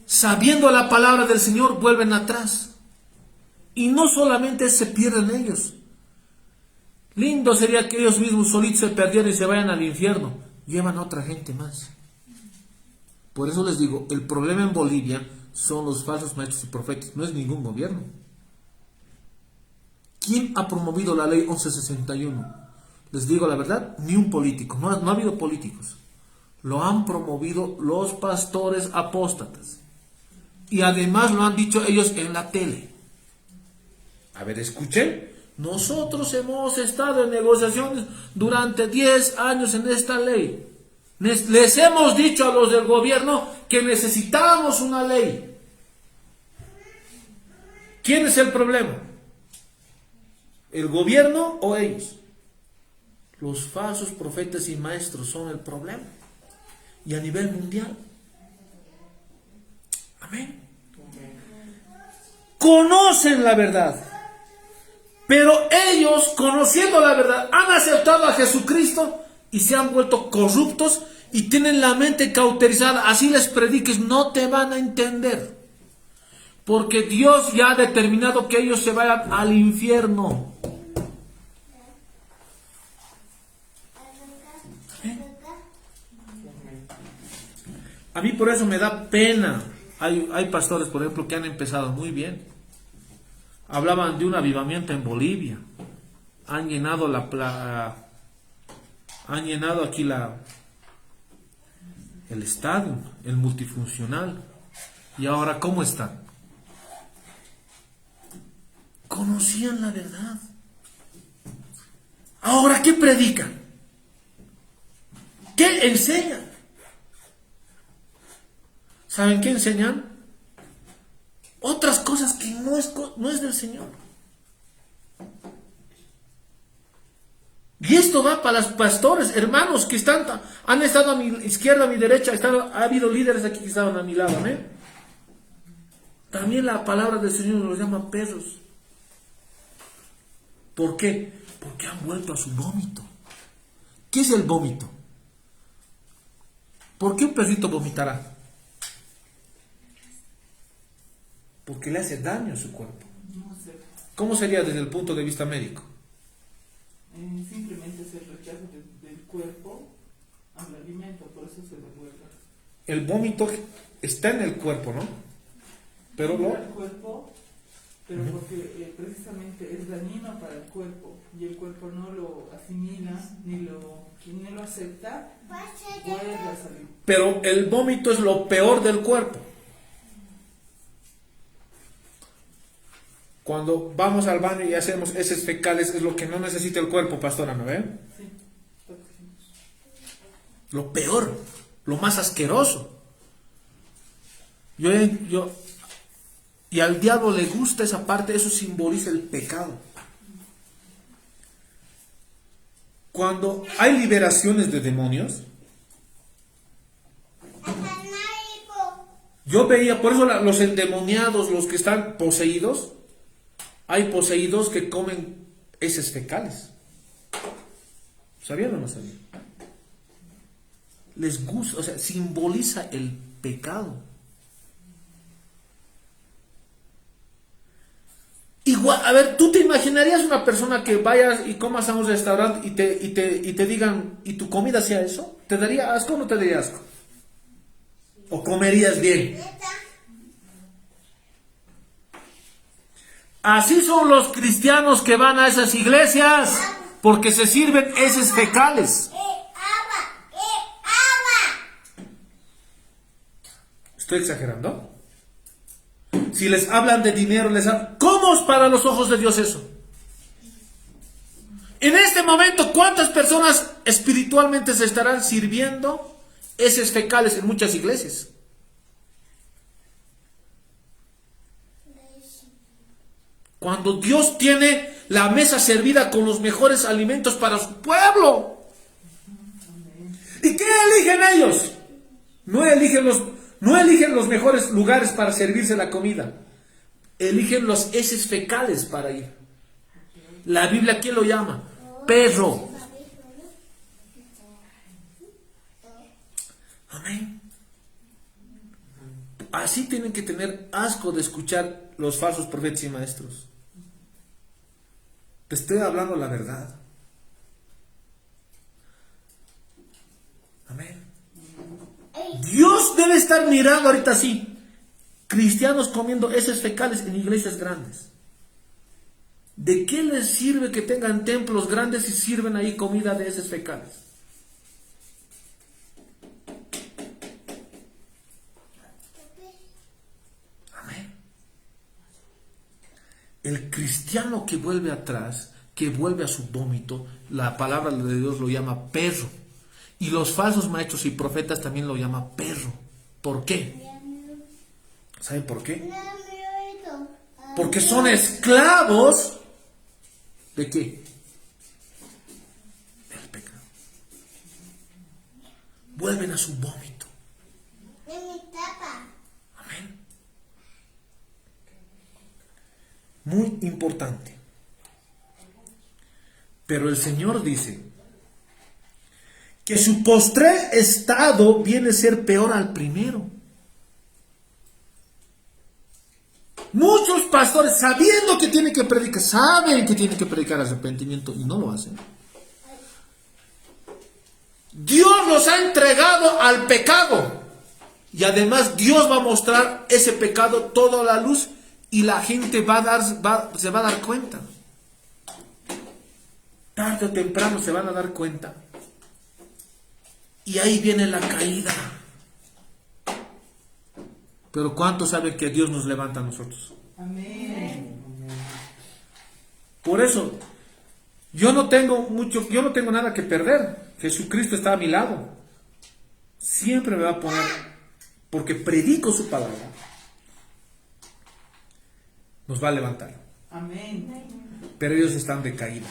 Sabiendo la palabra del Señor, vuelven atrás. Y no solamente se pierden ellos. Lindo sería que ellos mismos solitos se perdieran y se vayan al infierno. Llevan a otra gente más. Por eso les digo, el problema en Bolivia son los falsos maestros y profetas, no es ningún gobierno. ¿Quién ha promovido la ley 1161? Les digo la verdad, ni un político, no ha habido políticos. Lo han promovido los pastores apóstatas. Y además lo han dicho ellos en la tele. A ver, escuchen. Nosotros hemos estado en negociaciones durante 10 años en esta ley. Les hemos dicho a los del gobierno que necesitábamos una ley. ¿Quién es el problema? ¿El gobierno o ellos? Los falsos profetas y maestros son el problema. Y a nivel mundial. Amén. Conocen la verdad. Pero ellos, conociendo la verdad, han aceptado a Jesucristo y se han vuelto corruptos y tienen la mente cauterizada. Así les prediques, no te van a entender. Porque Dios ya ha determinado que ellos se vayan al infierno. A mí por eso me da pena. Hay pastores, por ejemplo, que han empezado muy bien. Hablaban de un avivamiento en Bolivia. Han llenado aquí el estadio, el multifuncional. Y ahora, ¿cómo están? Conocían la verdad. Ahora, ¿qué predican? ¿Qué enseñan? ¿Saben qué enseñan? Otras cosas que no es del Señor. Y esto va para los pastores, hermanos que han estado a mi izquierda, a mi derecha, ha habido líderes aquí que estaban a mi lado, ¿eh? También la palabra del Señor los llama perros. ¿Por qué? Porque han vuelto a su vómito. ¿Qué es el vómito? ¿Por qué un perrito vomitará? Porque le hace daño a su cuerpo. ¿Cómo sería desde el punto de vista médico? Simplemente es el rechazo del cuerpo al alimento, por eso se devuelve. El vómito está en el cuerpo, ¿no? Pero el cuerpo, pero porque precisamente es dañino para el cuerpo y el cuerpo no lo asimila ni lo acepta, vuelve a salir. Pero el vómito es lo peor del cuerpo. Cuando vamos al baño y hacemos heces fecales, es lo que no necesita el cuerpo, pastora, ¿no ven? Sí. Lo peor, lo más asqueroso. Y al diablo le gusta esa parte, eso simboliza el pecado. Cuando hay liberaciones de demonios, yo veía, por eso los endemoniados, los que están poseídos, hay poseídos que comen heces fecales. ¿Sabían o no sabían? Les gusta, o sea, simboliza el pecado. Igual, a ver, ¿tú te imaginarías una persona que vayas y comas a un restaurante y te digan, ¿y tu comida sea eso? ¿Te daría asco o no te daría asco? ¿O comerías bien? Así son los cristianos que van a esas iglesias, porque se sirven heces fecales. ¿Estoy exagerando? Si les hablan de dinero, ¿cómo es para los ojos de Dios eso? En este momento, ¿cuántas personas espiritualmente se estarán sirviendo heces fecales en muchas iglesias? Cuando Dios tiene la mesa servida con los mejores alimentos para su pueblo. ¿Y qué eligen ellos? No eligen los mejores lugares para servirse la comida. Eligen los heces fecales para ir. La Biblia, ¿quién lo llama? Perro. Amén. Así tienen que tener asco de escuchar los falsos profetas y maestros. Te estoy hablando la verdad. Amén. Dios debe estar mirando ahorita así. Cristianos comiendo heces fecales en iglesias grandes. ¿De qué les sirve que tengan templos grandes si sirven ahí comida de heces fecales? Amén. El cristiano que vuelve atrás, que vuelve a su vómito, la palabra de Dios lo llama perro. Y los falsos maestros y profetas también lo llaman perro. ¿Por qué? ¿Saben por qué? Porque son esclavos. ¿De qué? Del pecado. Vuelven a su vómito. Amén. Muy importante. Pero el Señor dice que su postrer estado viene a ser peor al primero. Muchos pastores, sabiendo que tienen que predicar, saben que tienen que predicar arrepentimiento y no lo hacen. Dios los ha entregado al pecado. Y además Dios va a mostrar ese pecado toda la luz y la gente se va a dar cuenta. Tarde o temprano se van a dar cuenta. Y ahí viene la caída. Pero ¿cuántos saben que Dios nos levanta a nosotros? Amén. Por eso, yo no tengo nada que perder. Jesucristo está a mi lado. Siempre me va a poner, porque predico su palabra, nos va a levantar. Amén. Pero ellos están de caída.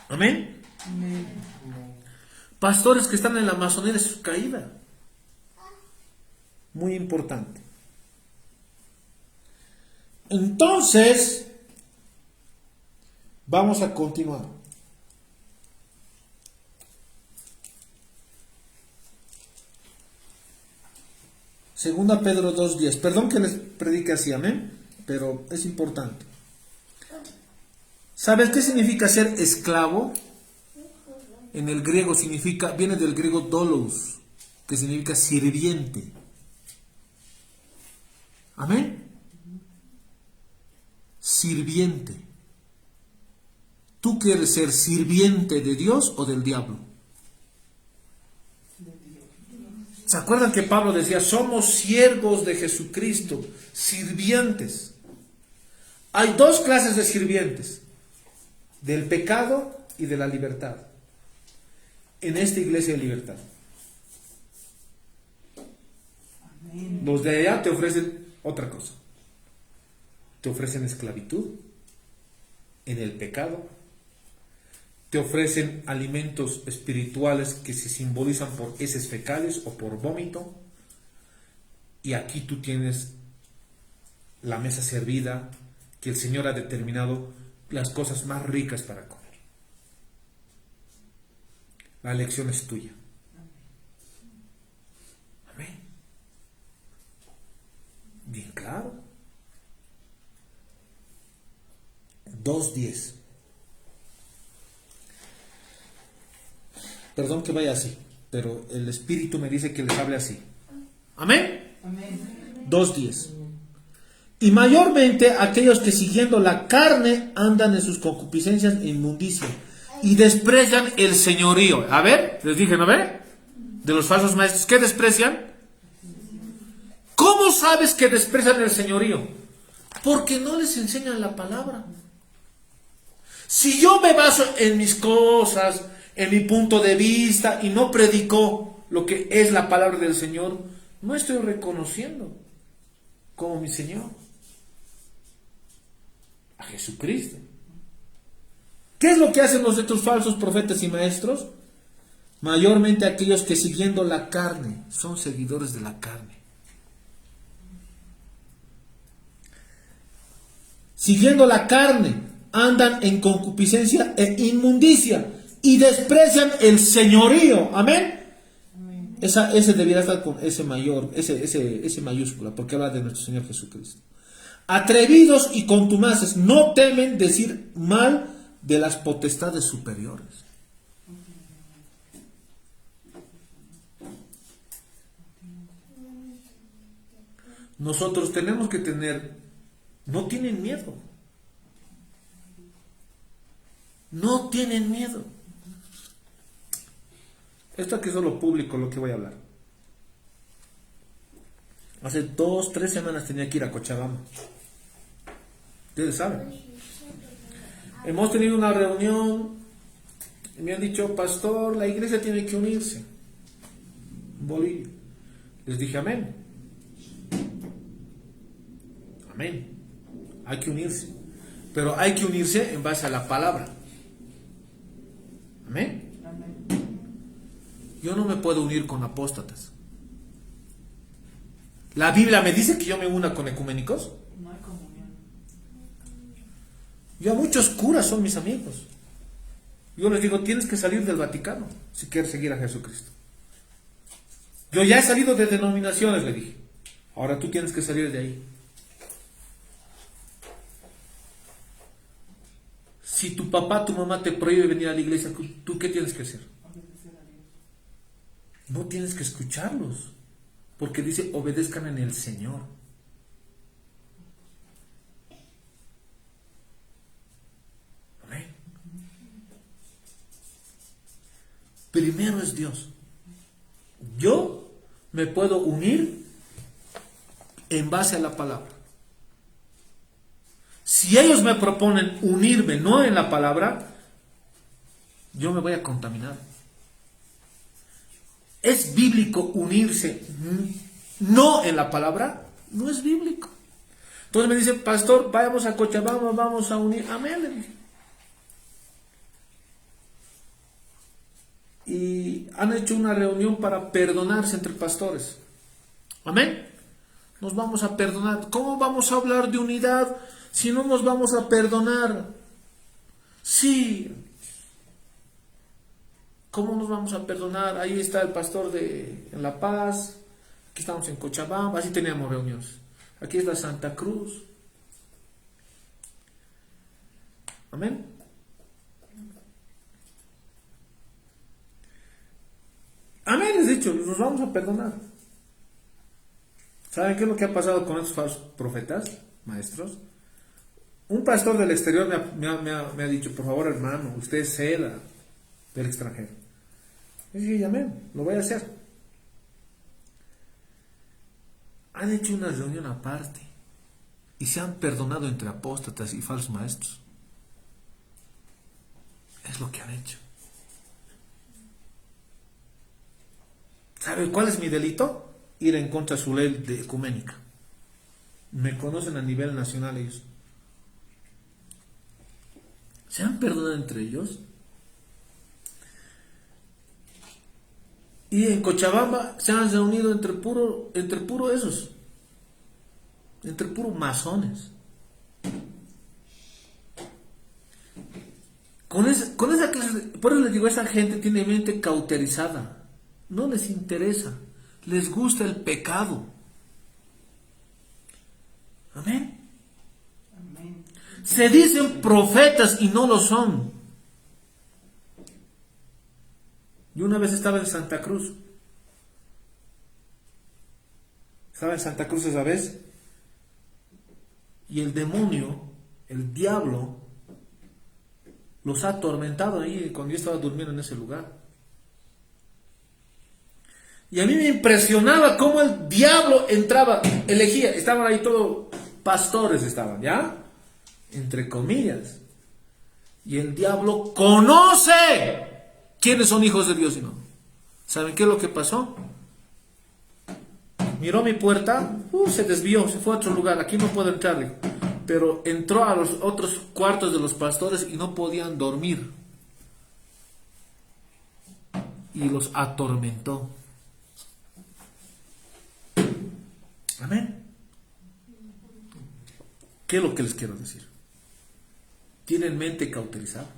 Amén. Amén. Pastores que están en la masonería, es su caída. Muy importante. Entonces, vamos a continuar. Segunda Pedro 2:10. Perdón que les predique así, amén, pero es importante. ¿Sabes qué significa ser esclavo? En el griego viene del griego doulos, que significa sirviente. Amén. Sirviente. ¿Tú quieres ser sirviente de Dios o del diablo? ¿Se acuerdan que Pablo decía, somos siervos de Jesucristo, sirvientes? Hay dos clases de sirvientes, del pecado y de la libertad. En esta iglesia hay libertad. Amén. Los de allá te ofrecen otra cosa. Te ofrecen esclavitud en el pecado. Te ofrecen alimentos espirituales que se simbolizan por heces fecales o por vómito. Y aquí tú tienes la mesa servida, que el Señor ha determinado las cosas más ricas para comer. La elección es tuya. Amén. Bien claro. 2:10. Perdón que vaya así, pero el Espíritu me dice que les hable así. Amén. Amén. 2:10. Y mayormente aquellos que siguiendo la carne andan en sus concupiscencias e inmundicia y desprecian el señorío. A ver, les dije, ¿no ve? De los falsos maestros, ¿qué desprecian? ¿Cómo sabes que desprecian el señorío? Porque no les enseñan la palabra. Si yo me baso en mis cosas, en mi punto de vista y no predico lo que es la palabra del Señor, no estoy reconociendo como mi Señor a Jesucristo. ¿Qué es lo que hacen los otros falsos profetas y maestros? Mayormente aquellos que siguiendo la carne, son seguidores de la carne. Siguiendo la carne, andan en concupiscencia e inmundicia y desprecian el señorío. Amén. Ese debiera estar con ese mayor, ese mayúscula, porque habla de nuestro Señor Jesucristo. Atrevidos y contumaces, no temen decir mal de las potestades superiores. Nosotros tenemos que tener, no tienen miedo. No tienen miedo. Esto aquí es solo público lo que voy a hablar. Hace 2, 3 semanas tenía que ir a Cochabamba. Ustedes saben. Hemos tenido una reunión y me han dicho, pastor, la iglesia tiene que unirse en Bolivia. Les dije, amén. Amén. Hay que unirse. Pero hay que unirse en base a la palabra. Amén. Yo no me puedo unir con apóstatas. ¿La Biblia me dice que yo me una con ecuménicos? No hay comunión. Yo a muchos curas son mis amigos. Yo les digo, tienes que salir del Vaticano si quieres seguir a Jesucristo. Yo ya he salido de denominaciones, le dije. Ahora tú tienes que salir de ahí. Si tu papá, tu mamá te prohíbe venir a la iglesia, ¿tú qué tienes que hacer? No tienes que escucharlos, porque dice, obedezcan en el Señor. Amén. Primero es Dios. Yo me puedo unir en base a la palabra. Si ellos me proponen unirme no en la palabra, yo me voy a contaminar. ¿Es bíblico unirse no en la palabra? No es bíblico. Entonces me dicen, pastor, vayamos a Cochabamba, vamos a unir. Amén, le dije. Y han hecho una reunión para perdonarse entre pastores. Amén. Nos vamos a perdonar. ¿Cómo vamos a hablar de unidad si no nos vamos a perdonar? Sí. ¿Cómo nos vamos a perdonar? Ahí está el pastor en La Paz. Aquí estamos en Cochabamba. Así teníamos reuniones. Aquí es la Santa Cruz. Amén. Amén, les he dicho, nos vamos a perdonar. ¿Saben qué es lo que ha pasado con estos falsos profetas, maestros? Un pastor del exterior me ha dicho, por favor, hermano, usted ceda del extranjero. Y dije, amén, lo voy a hacer. Han hecho una reunión aparte y se han perdonado entre apóstatas y falsos maestros. Es lo que han hecho. ¿Sabe cuál es mi delito? Ir en contra de su ley de ecuménica. Me conocen a nivel nacional ellos. ¿Se han perdonado entre ellos? Y en Cochabamba se han reunido entre puro esos. Entre puro masones. Con esa clase, por eso les digo, esa gente tiene mente cauterizada. No les interesa, les gusta el pecado. Amén. Amén. Se dicen profetas y no lo son. Yo una vez estaba en Santa Cruz. Estaba en Santa Cruz esa vez. Y el demonio, el diablo, los ha atormentado ahí cuando yo estaba durmiendo en ese lugar. Y a mí me impresionaba cómo el diablo entraba, elegía, estaban ahí todos pastores, estaban, ¿ya? Entre comillas. Y el diablo conoce quiénes son hijos de Dios y no. ¿Saben qué es lo que pasó? Miró mi puerta, se desvió, se fue a otro lugar, aquí no puedo entrarle. Pero entró a los otros cuartos de los pastores y no podían dormir. Y los atormentó. Amén. ¿Qué es lo que les quiero decir? ¿Tienen mente cauterizada?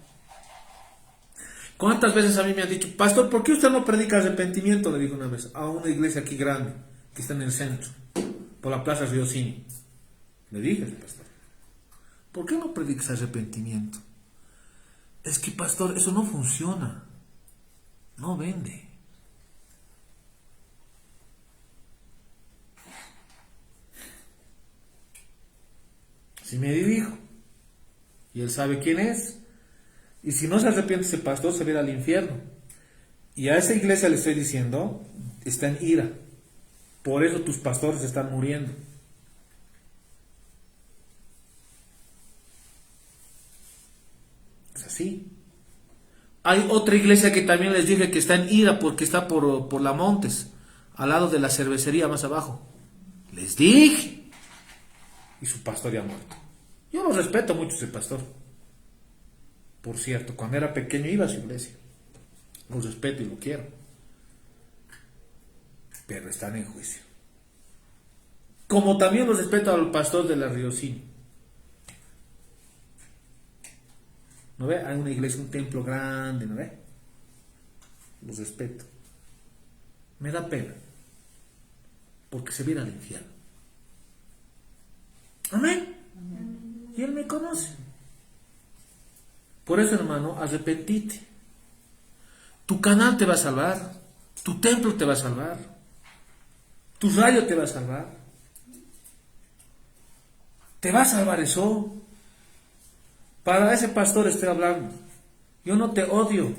¿Cuántas veces a mí me han dicho, pastor, ¿por qué usted no predica arrepentimiento? Le dijo una vez a una iglesia aquí grande, que está en el centro, por la Plaza Riosini. Le dije, pastor, ¿por qué no predicas arrepentimiento? Es que, pastor, eso no funciona. No vende. Si me dirijo, y él sabe quién es, y si no se arrepiente ese pastor, se va a ir al infierno. Y a esa iglesia le estoy diciendo, está en ira. Por eso tus pastores están muriendo. Es así. Hay otra iglesia que también les dije que está en ira porque está por la Montes, al lado de la cervecería más abajo. Les dije. Y su pastor ya ha muerto. Yo lo respeto mucho ese pastor. Por cierto, cuando era pequeño iba a su iglesia. Lo respeto y lo quiero. Pero están en juicio. Como también lo respeto al pastor de la Riosini. ¿No ve? Hay una iglesia, un templo grande, ¿no ve? Los respeto. Me da pena. Porque se viene al infierno. Amén. Y él me conoce. Por eso, hermano, arrepentite. Tu canal te va a salvar. Tu templo te va a salvar. Tu radio te va a salvar. Te va a salvar eso. Para ese pastor estoy hablando. Yo no te odio.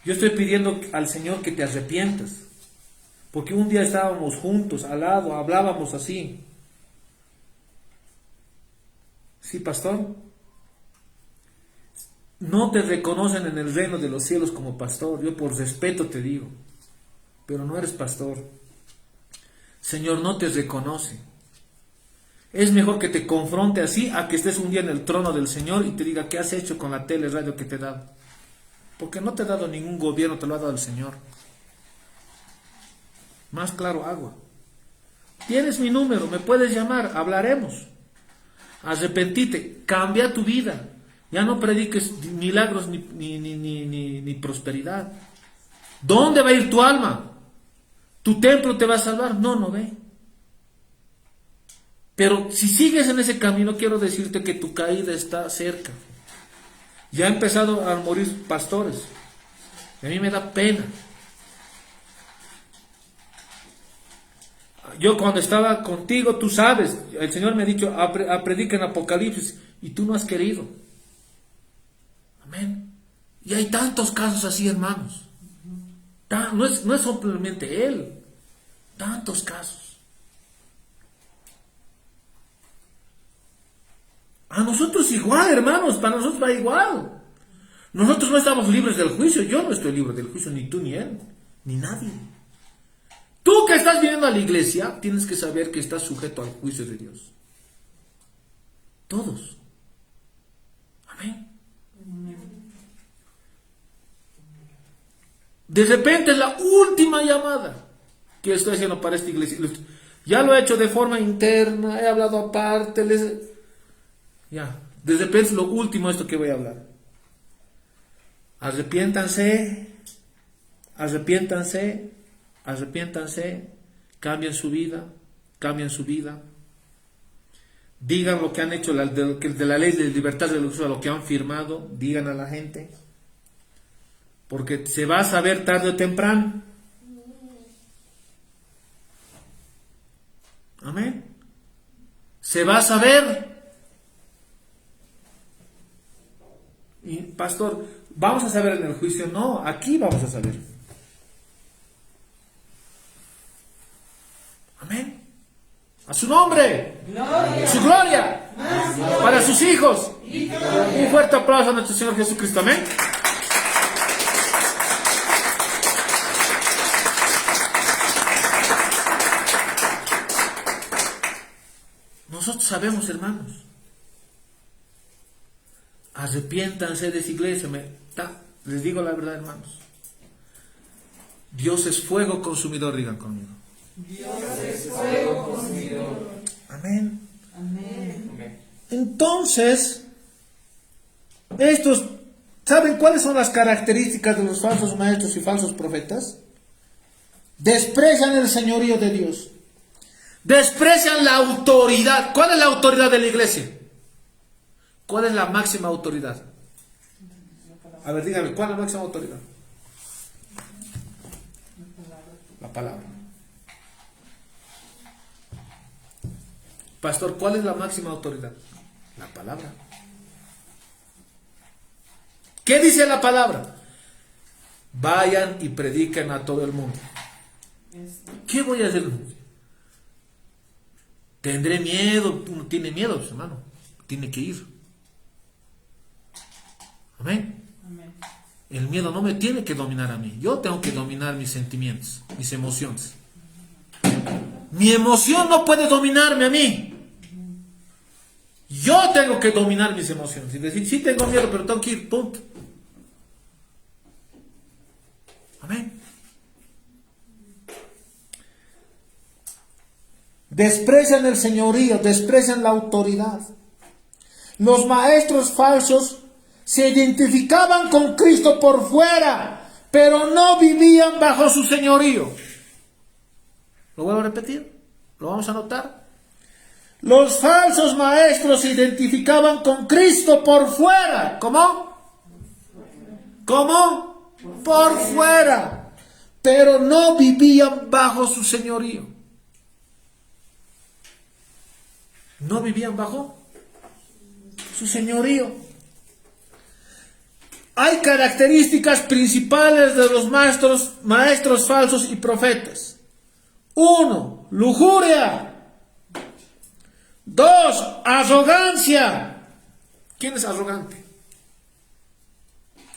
Yo estoy pidiendo al Señor que te arrepientas. Porque un día estábamos juntos, al lado, hablábamos así. Sí, pastor. No te reconocen en el reino de los cielos como pastor. Yo por respeto te digo. Pero no eres pastor. Señor no te reconoce. Es mejor que te confronte así a que estés un día en el trono del Señor y te diga qué has hecho con la tele, radio que te he dado. Porque no te ha dado ningún gobierno, te lo ha dado el Señor. Más claro, agua. Tienes mi número, me puedes llamar, hablaremos. Arrepentite, cambia tu vida. Ya no prediques milagros ni prosperidad. ¿Dónde va a ir tu alma? ¿Tu templo te va a salvar? No, no ve. Pero si sigues en ese camino, quiero decirte que tu caída está cerca. Ya han empezado a morir pastores. Y a mí me da pena. Yo cuando estaba contigo, tú sabes, el Señor me ha dicho, predica en Apocalipsis, y tú no has querido. Amén. Y hay tantos casos así, hermanos. No es simplemente Él. Tantos casos. A nosotros igual, hermanos, para nosotros va igual. Nosotros no estamos libres del juicio. Yo no estoy libre del juicio, ni tú, ni él, ni nadie. Tú que estás viniendo a la iglesia, tienes que saber que estás sujeto al juicio de Dios. Todos. Amén. De repente es la última llamada que estoy haciendo para esta iglesia. Ya lo he hecho de forma interna, he hablado aparte, ya, de repente es lo último esto que voy a hablar. Arrepiéntanse, arrepiéntanse, arrepiéntanse, cambien su vida, digan lo que han hecho de la ley de libertad religiosa, lo que han firmado, digan a la gente, porque se va a saber tarde o temprano. Se va a saber. Y pastor, ¿vamos a saber en el juicio? No, aquí vamos a saber. Amén. A su nombre. Gloria. Su gloria. Para sus hijos. Un fuerte aplauso a nuestro Señor Jesucristo. Amén. Nosotros sabemos, hermanos. Arrepiéntanse de esa iglesia. Les digo la verdad, hermanos. Dios es fuego consumidor, digan conmigo. Dios es fuego consumidor. Amén. Amén. Entonces, estos, ¿saben cuáles son las características de los falsos maestros y falsos profetas? Desprecian el señorío de Dios. Desprecian la autoridad. ¿Cuál es la autoridad de la iglesia? ¿Cuál es la máxima autoridad? A ver, dígame, ¿cuál es la máxima autoridad? La palabra. Pastor, ¿cuál es la máxima autoridad? La palabra. ¿Qué dice la palabra? Vayan y prediquen a todo el mundo. ¿Qué voy a hacer? Tendré miedo. Uno tiene miedo, hermano. Tiene que ir. Amén. Amén. El miedo no me tiene que dominar a mí. Yo tengo que dominar mis sentimientos, mis emociones. Mi emoción no puede dominarme a mí. Yo tengo que dominar mis emociones y decir, sí tengo miedo, pero tengo que ir, punto. Amén. Desprecian el señorío, desprecian la autoridad. Los maestros falsos se identificaban con Cristo por fuera, pero no vivían bajo su señorío. Lo vuelvo a repetir, lo vamos a anotar. Los falsos maestros se identificaban con Cristo por fuera. ¿Cómo? ¿Cómo? Por fuera. Pero no vivían bajo su señorío. No vivían bajo su señorío. Hay características principales de los maestros falsos y profetas. 1. Lujuria. 2. Arrogancia. ¿Quién es arrogante?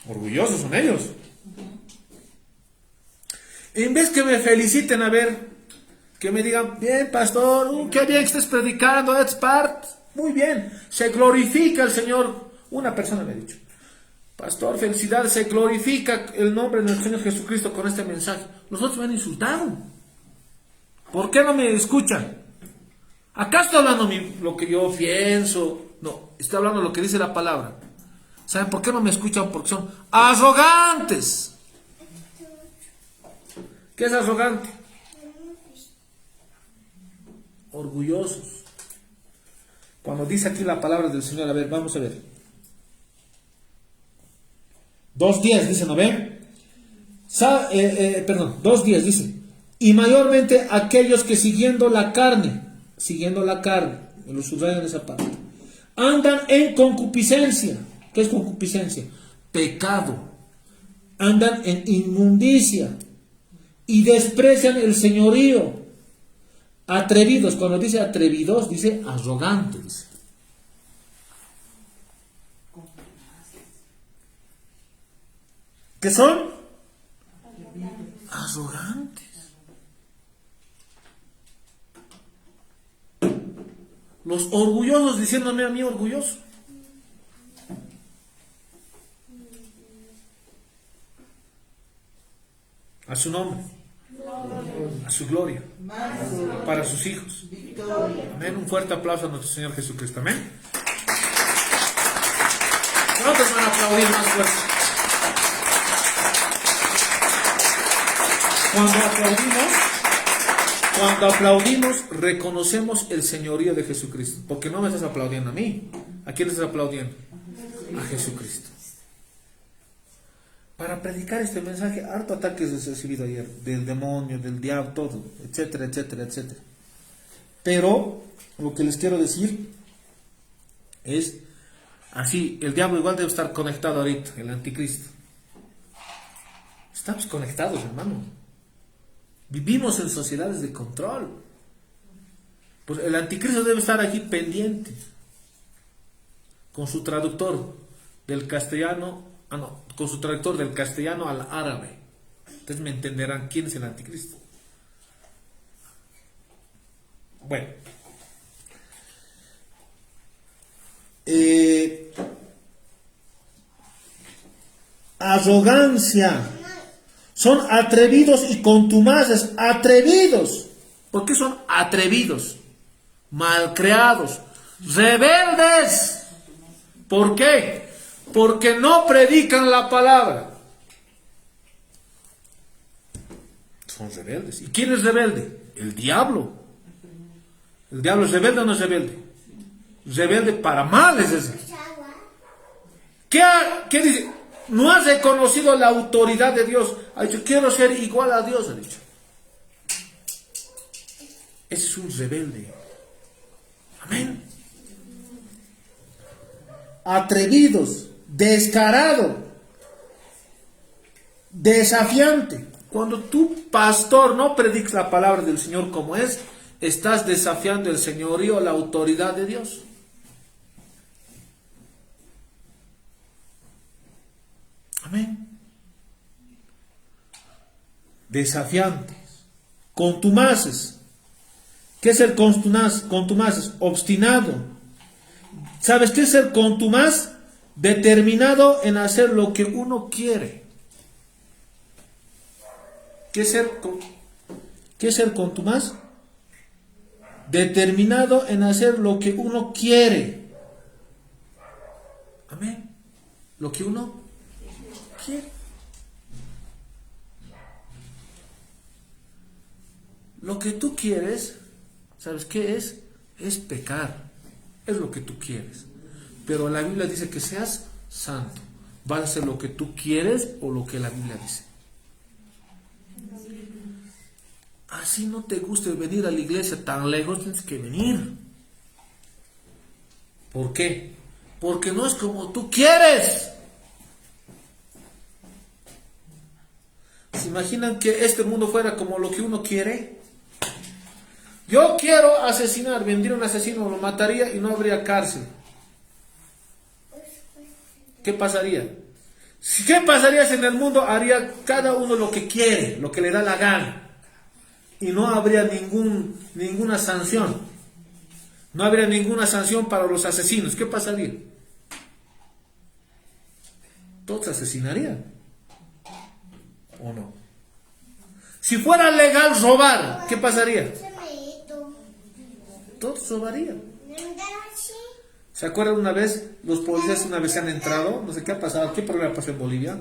Orgullosos son ellos. En vez que me feliciten, a ver, que me digan, bien pastor, qué bien que estés predicando, es parte. Muy bien, se glorifica el Señor. Una persona me ha dicho, pastor, felicidades, se glorifica el nombre de nuestro Señor Jesucristo con este mensaje. Los otros me han insultado. ¿Por qué no me escuchan? Acá estoy hablando lo que yo pienso. No, estoy hablando lo que dice la palabra. ¿Saben por qué no me escuchan? Porque son arrogantes. ¿Qué es arrogante? Orgullosos. Cuando dice aquí la palabra del Señor, a ver, vamos a ver. 2:10 dice, ¿no ven? 2:10 dice, y mayormente aquellos que siguiendo la carne, me lo subrayan en esa parte, andan en concupiscencia. ¿Qué es concupiscencia? Pecado. Andan en inmundicia y desprecian el señorío. Atrevidos, cuando dice atrevidos, dice arrogantes. ¿Qué son? Arrogantes. Los orgullosos diciéndome a mí orgulloso. A su nombre, a su gloria, para sus hijos. Amén. Un fuerte aplauso a nuestro Señor Jesucristo. Amén. ¿Cuántos van a aplaudir más fuerte? Cuando aplaudimos, reconocemos el señorío de Jesucristo. Porque no me estás aplaudiendo a mí. ¿A quién estás aplaudiendo? A Jesucristo. Para predicar este mensaje, harto ataques he recibido ayer. Del demonio, del diablo, todo. Etcétera, etcétera, etcétera. Pero lo que les quiero decir es así, el diablo igual debe estar conectado ahorita, el anticristo. Estamos conectados, hermano. Vivimos en sociedades de control. Pues el anticristo debe estar aquí pendiente, con su traductor del castellano, con su traductor del castellano al árabe. Entonces me entenderán quién es el anticristo. Bueno. Arrogancia. Son atrevidos y contumaces. Atrevidos. ¿Por qué son atrevidos? Malcriados. Rebeldes. ¿Por qué? Porque no predican la palabra. Son rebeldes. ¿Y quién es rebelde? El diablo. ¿El diablo es rebelde o no es rebelde? Rebelde para mal es ese. ¿Qué dice? No has reconocido la autoridad de Dios. Ha dicho, quiero ser igual a Dios, ha dicho. Ese es un rebelde. Amén. Atrevidos, descarado, desafiante. Cuando tú, pastor, no predicas la palabra del Señor como es, estás desafiando el señorío, la autoridad de Dios. Amén. Desafiantes, contumaces. ¿Qué es ser contumaces? Obstinado. ¿Sabes qué es ser contumaz? Determinado en hacer lo que uno quiere. ¿Qué es ser contumaz? Determinado en hacer lo que uno quiere. Amén. Lo que uno quiere. Lo que tú quieres, ¿sabes qué es? Es pecar. Es lo que tú quieres. Pero la Biblia dice que seas santo. ¿Vas a hacer lo que tú quieres o lo que la Biblia dice? Así no te guste venir a la iglesia tan lejos, tienes que venir. ¿Por qué? Porque no es como tú quieres. ¿Se imaginan que este mundo fuera como lo que uno quiere? Yo quiero asesinar, vendría un asesino, lo mataría y no habría cárcel. ¿Qué pasaría? ¿Qué pasaría si en el mundo haría cada uno lo que quiere, lo que le da la gana? Y no habría ninguna sanción. No habría ninguna sanción para los asesinos. ¿Qué pasaría? Todos asesinarían. ¿O no? Si fuera legal robar, ¿qué pasaría? Todos robarían. ¿Se acuerdan una vez? Los policías una vez se han entrado, no sé qué ha pasado, qué problema pasó en Bolivia,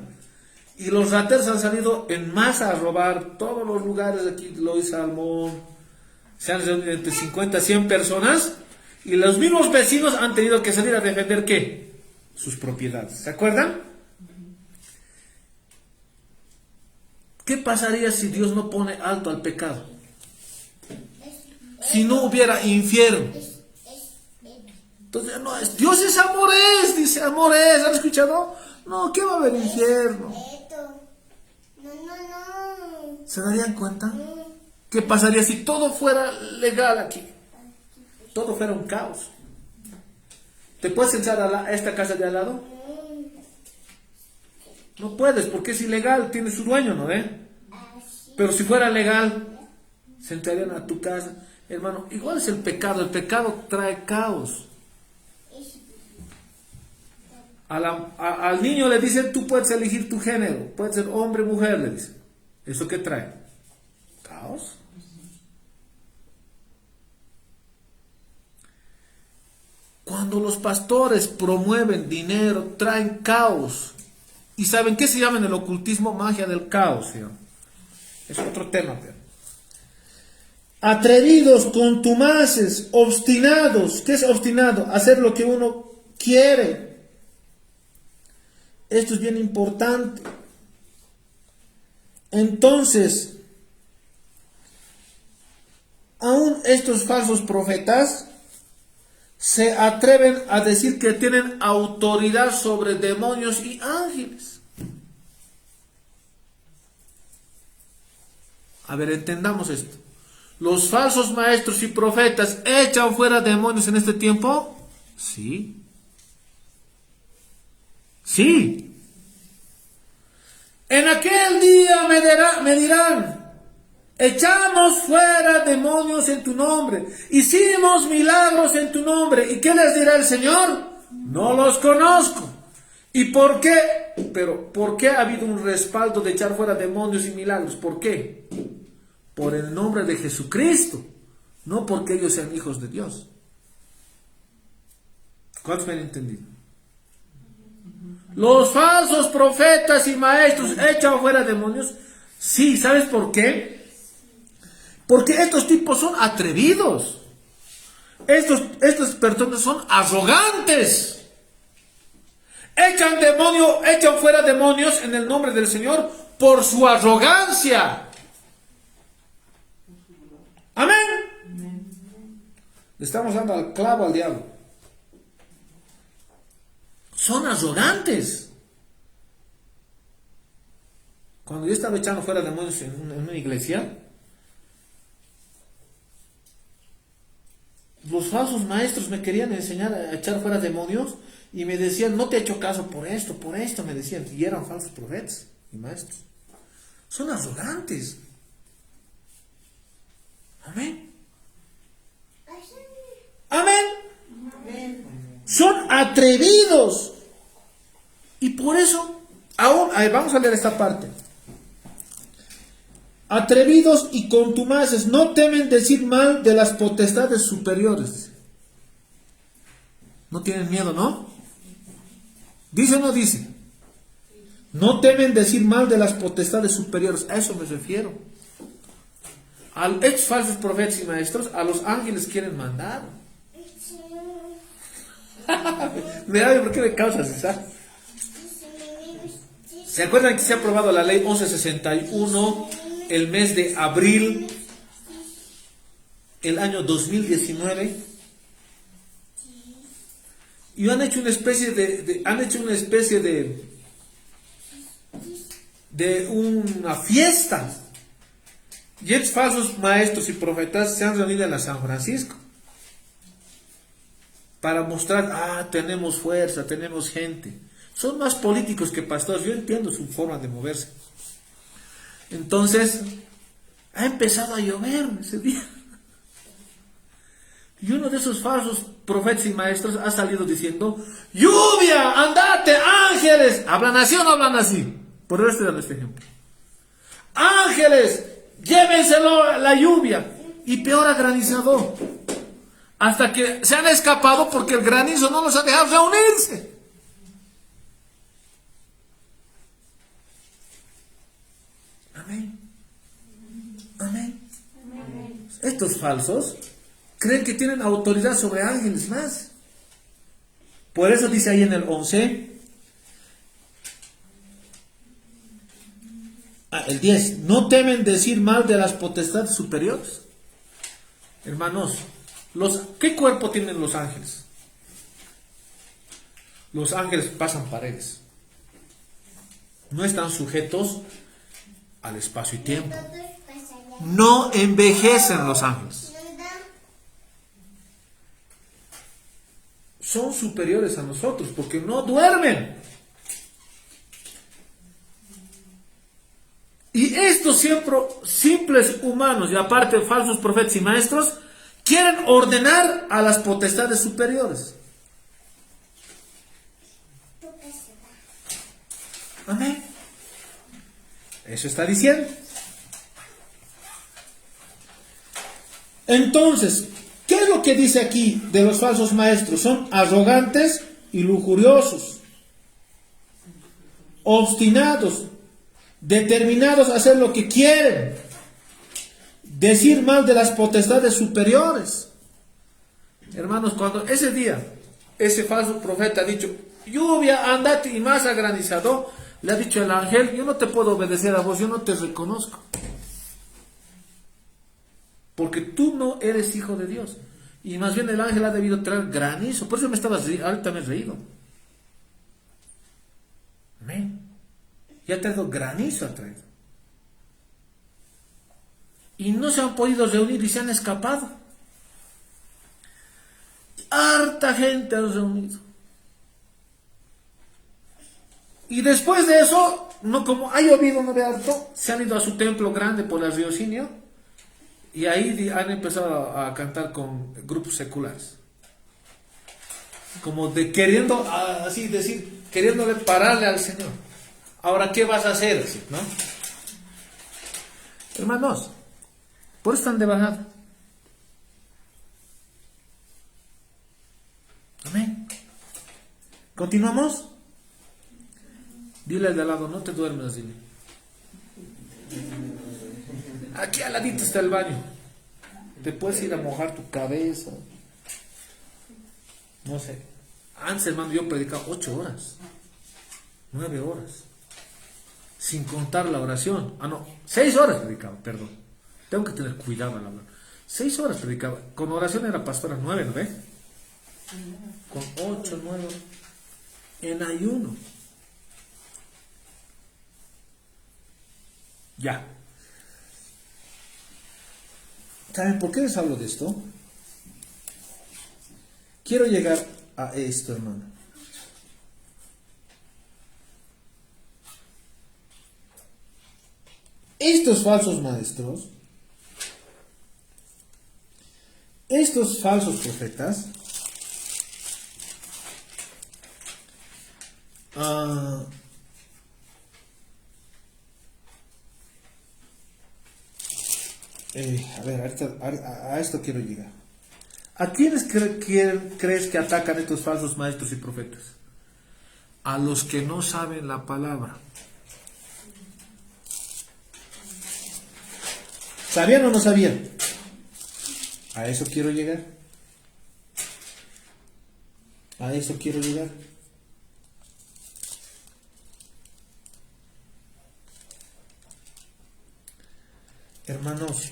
y los rateros han salido en masa a robar todos los lugares de aquí, Lois Salmón, se han reunido entre 50 a 100 personas, y los mismos vecinos han tenido que salir a defender ¿qué? Sus propiedades. ¿Se acuerdan? ¿Qué pasaría si Dios no pone alto al pecado? Si no hubiera infierno. Entonces, no, Dios es amor, dice amor. ¿Han escuchado? No, ¿qué va a haber infierno? ¿Se darían cuenta? ¿Qué pasaría si todo fuera legal aquí? Todo fuera un caos. ¿Te puedes entrar a esta casa de al lado? No puedes, porque es ilegal, tiene su dueño, ¿no ve? Pero si fuera legal, se entrarían a tu casa. Hermano, igual es el pecado trae caos. Al niño le dicen, tú puedes elegir tu género, puedes ser hombre o mujer, le dicen. ¿Eso qué trae? Caos. Cuando los pastores promueven dinero, traen caos. ¿Y saben qué se llama en el ocultismo? Magia del caos, ¿sí? Es otro tema, pero. Atrevidos, contumaces, obstinados. ¿Qué es obstinado? Hacer lo que uno quiere. Esto es bien importante. Entonces, aún estos falsos profetas se atreven a decir que tienen autoridad sobre demonios y ángeles. A ver, entendamos esto. ¿Los falsos maestros y profetas echan fuera demonios en este tiempo? Sí. Sí. En aquel día me dirán, echamos fuera demonios en tu nombre, hicimos milagros en tu nombre. ¿Y qué les dirá el Señor? No los conozco. ¿Y por qué? Pero, ¿por qué ha habido un respaldo de echar fuera demonios y milagros? ¿Por qué? Por el nombre de Jesucristo, no porque ellos sean hijos de Dios. ¿Cuántos me han entendido? Los falsos profetas y maestros echan fuera demonios. Sí, ¿sabes por qué? Porque estos tipos son atrevidos. Estas personas son arrogantes. Echan fuera demonios en el nombre del Señor por su arrogancia. Amén. Le estamos dando al clavo al diablo. Son arrogantes. Cuando yo estaba echando fuera demonios en una iglesia, los falsos maestros me querían enseñar a echar fuera demonios y me decían, no te he hecho caso por esto, me decían. Y eran falsos profetas y maestros. Son arrogantes. Amén. Amén. Son atrevidos. Y por eso, vamos a leer esta parte. Atrevidos y contumaces, no temen decir mal de las potestades superiores. No tienen miedo, ¿no? ¿Dice o no dice? No temen decir mal de las potestades superiores. A eso me refiero. A estos falsos profetas y maestros, a los ángeles quieren mandar. Mira, ¿por qué me causas esa? ¿Se acuerdan que se ha aprobado la ley 1161 el mes de abril, el año 2019? Y han hecho una especie de una fiesta. Y estos falsos maestros y profetas se han reunido en la San Francisco para mostrar, tenemos fuerza, tenemos gente. Son más políticos que pastores. Yo entiendo su forma de moverse. Entonces, ha empezado a llover ese día. Y uno de esos falsos profetas y maestros ha salido diciendo, lluvia, andate, ángeles. ¿Hablan así o no hablan así? Por eso estoy dando este ejemplo. Ángeles, llévenselo la lluvia. Y peor, ha granizado. Hasta que se han escapado porque el granizo no los ha dejado reunirse. Amén. Amén. Estos falsos creen que tienen autoridad sobre ángeles más. Por eso dice ahí en el 11, el 10, no temen decir mal de las potestades superiores. Hermanos, ¿qué cuerpo tienen los ángeles? Los ángeles pasan paredes. No están sujetos al espacio y tiempo. No envejecen los ángeles. Son superiores a nosotros porque no duermen. Y estos siempre simples humanos, y aparte falsos profetas y maestros, quieren ordenar a las potestades superiores. Amén. Eso está diciendo. Entonces, ¿qué es lo que dice aquí de los falsos maestros? Son arrogantes y lujuriosos, obstinados, determinados a hacer lo que quieren, decir mal de las potestades superiores. Hermanos, cuando ese día ese falso profeta ha dicho, lluvia, andate, y más ha granizado, le ha dicho el ángel, yo no te puedo obedecer a vos, yo no te reconozco. Porque tú no eres hijo de Dios. Y más bien el ángel ha debido traer granizo. Por eso me estaba ahorita me he reído. Amén. Y ha traído granizo, ha traído. Y no se han podido reunir y se han escapado. Harta gente ha reunido. Y después de eso, no como ha llovido no de harto, se han ido a su templo grande por el río Sinio. Y ahí han empezado a cantar con grupos seculares. Como de queriendo, así decir, queriéndole pararle al Señor. Ahora, ¿qué vas a hacer? Así, ¿no? Hermanos, por eso están de bajada. Amén. ¿Continuamos? Dile al de al lado, no te duermas, dile. Aquí al ladito está el baño. Te puedes ir a mojar tu cabeza. No sé. Antes, hermano, yo predicaba 8 horas. 9 horas. Sin contar la oración. 6 horas predicaba, perdón. Tengo que tener cuidado al hablar. 6 horas predicaba. Con oración era pastora 9, ¿no ve? Con 8, 9. En ayuno. Ya. ¿Saben por qué les hablo de esto? Quiero llegar a esto, hermano. Estos falsos maestros, estos falsos profetas, a ver, a esto quiero llegar. ¿A quiénes crees que atacan estos falsos maestros y profetas? A los que no saben la palabra. ¿Sabían o no sabían? A eso quiero llegar. A eso quiero llegar. Hermanos,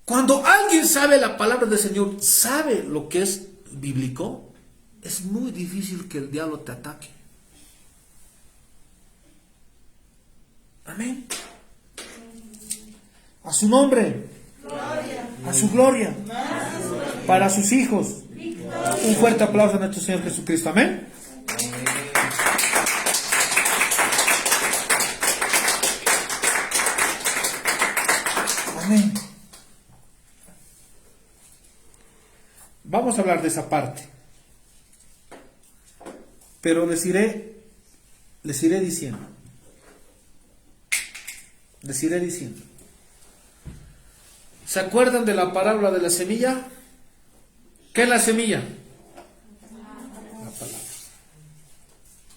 cuando alguien sabe la palabra del Señor, sabe lo que es bíblico, es muy difícil que el diablo te ataque. Amén. A su nombre. Gloria. A su gloria. Para sus hijos. Un fuerte aplauso a nuestro Señor Jesucristo. Amén. Amén. Vamos a hablar de esa parte. Pero les iré diciendo. ¿Se acuerdan de la parábola de la semilla? ¿Qué es la semilla? La palabra.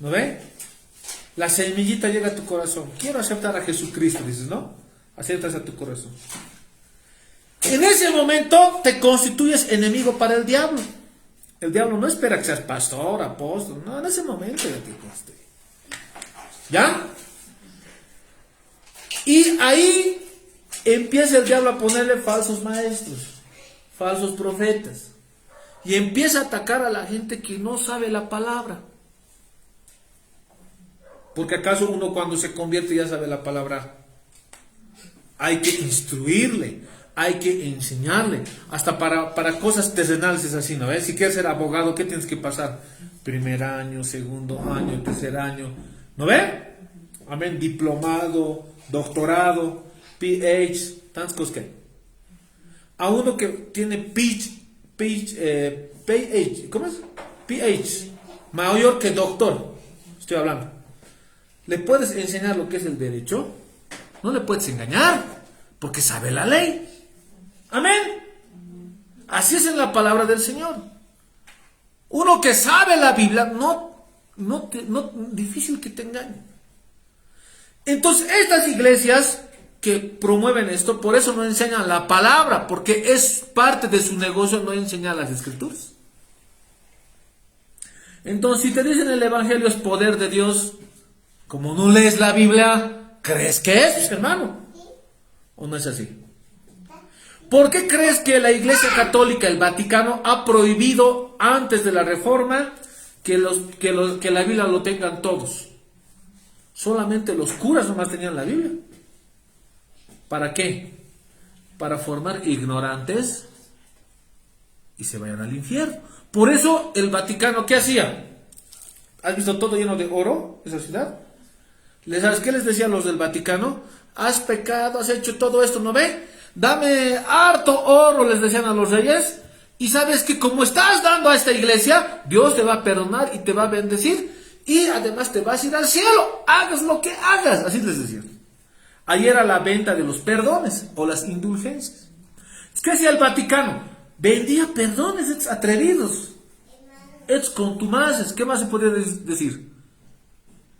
¿No ve? La semillita llega a tu corazón. Quiero aceptar a Jesucristo, dices, ¿no? Aceptas a tu corazón. En ese momento te constituyes enemigo para el diablo. El diablo no espera que seas pastor, apóstol. No, en ese momento ya te constituye. ¿Ya? Y ahí empieza el diablo a ponerle falsos maestros, falsos profetas. Y empieza a atacar a la gente que no sabe la palabra. Porque acaso uno cuando se convierte ya sabe la palabra. Hay que instruirle, hay que enseñarle. Hasta para cosas terrenales es así, ¿no ves? Si quieres ser abogado, ¿qué tienes que pasar? Primer año, segundo año, tercer año. ¿No ve? Amén. Diplomado, doctorado, PH, tantas cosas que hay. A uno que tiene PH, ¿cómo es? PH, mayor que doctor, estoy hablando. ¿Le puedes enseñar lo que es el derecho? No le puedes engañar, porque sabe la ley. Amén. Así es en la palabra del Señor. Uno que sabe la Biblia, difícil que te engañe. Entonces, estas iglesias que promueven esto, por eso no enseñan la palabra, porque es parte de su negocio no enseñar las escrituras. Entonces, si te dicen el evangelio es poder de Dios, como no lees la Biblia, ¿crees que es, hermano? ¿O no es así? ¿Por qué crees que la Iglesia Católica, el Vaticano, ha prohibido antes de la Reforma que la Biblia lo tengan todos? Solamente los curas nomás tenían la Biblia. ¿Para qué? Para formar ignorantes y se vayan al infierno. Por eso el Vaticano, ¿qué hacía? ¿Has visto todo lleno de oro, esa ciudad? ¿Sabes qué les decían los del Vaticano? Has pecado, has hecho todo esto, ¿no ve? Dame harto oro, les decían a los reyes. Y sabes que como estás dando a esta iglesia, Dios te va a perdonar y te va a bendecir. Y además te vas a ir al cielo. Hagas lo que hagas. Así les decían. Ahí era la venta de los perdones o las indulgencias. ¿Qué hacía el Vaticano? Vendía perdones, estos atrevidos. Estos contumaces. ¿Qué más se podría decir?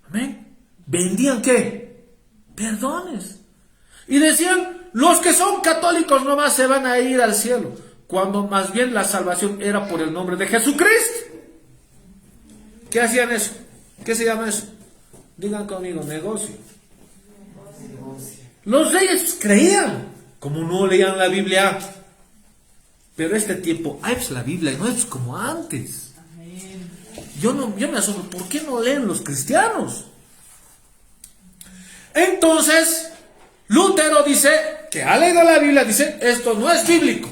¿Amén? ¿Vendían qué? Perdones. Y decían, los que son católicos nomás se van a ir al cielo. Cuando más bien la salvación era por el nombre de Jesucristo. ¿Qué hacían eso? ¿Qué se llama eso? Digan conmigo, negocio. Los reyes creían, como no leían la Biblia. Pero este tiempo, pues la Biblia no es como antes. Yo me asombro, ¿por qué no leen los cristianos? Entonces, Lutero dice, que ha leído la Biblia, dice, esto no es bíblico.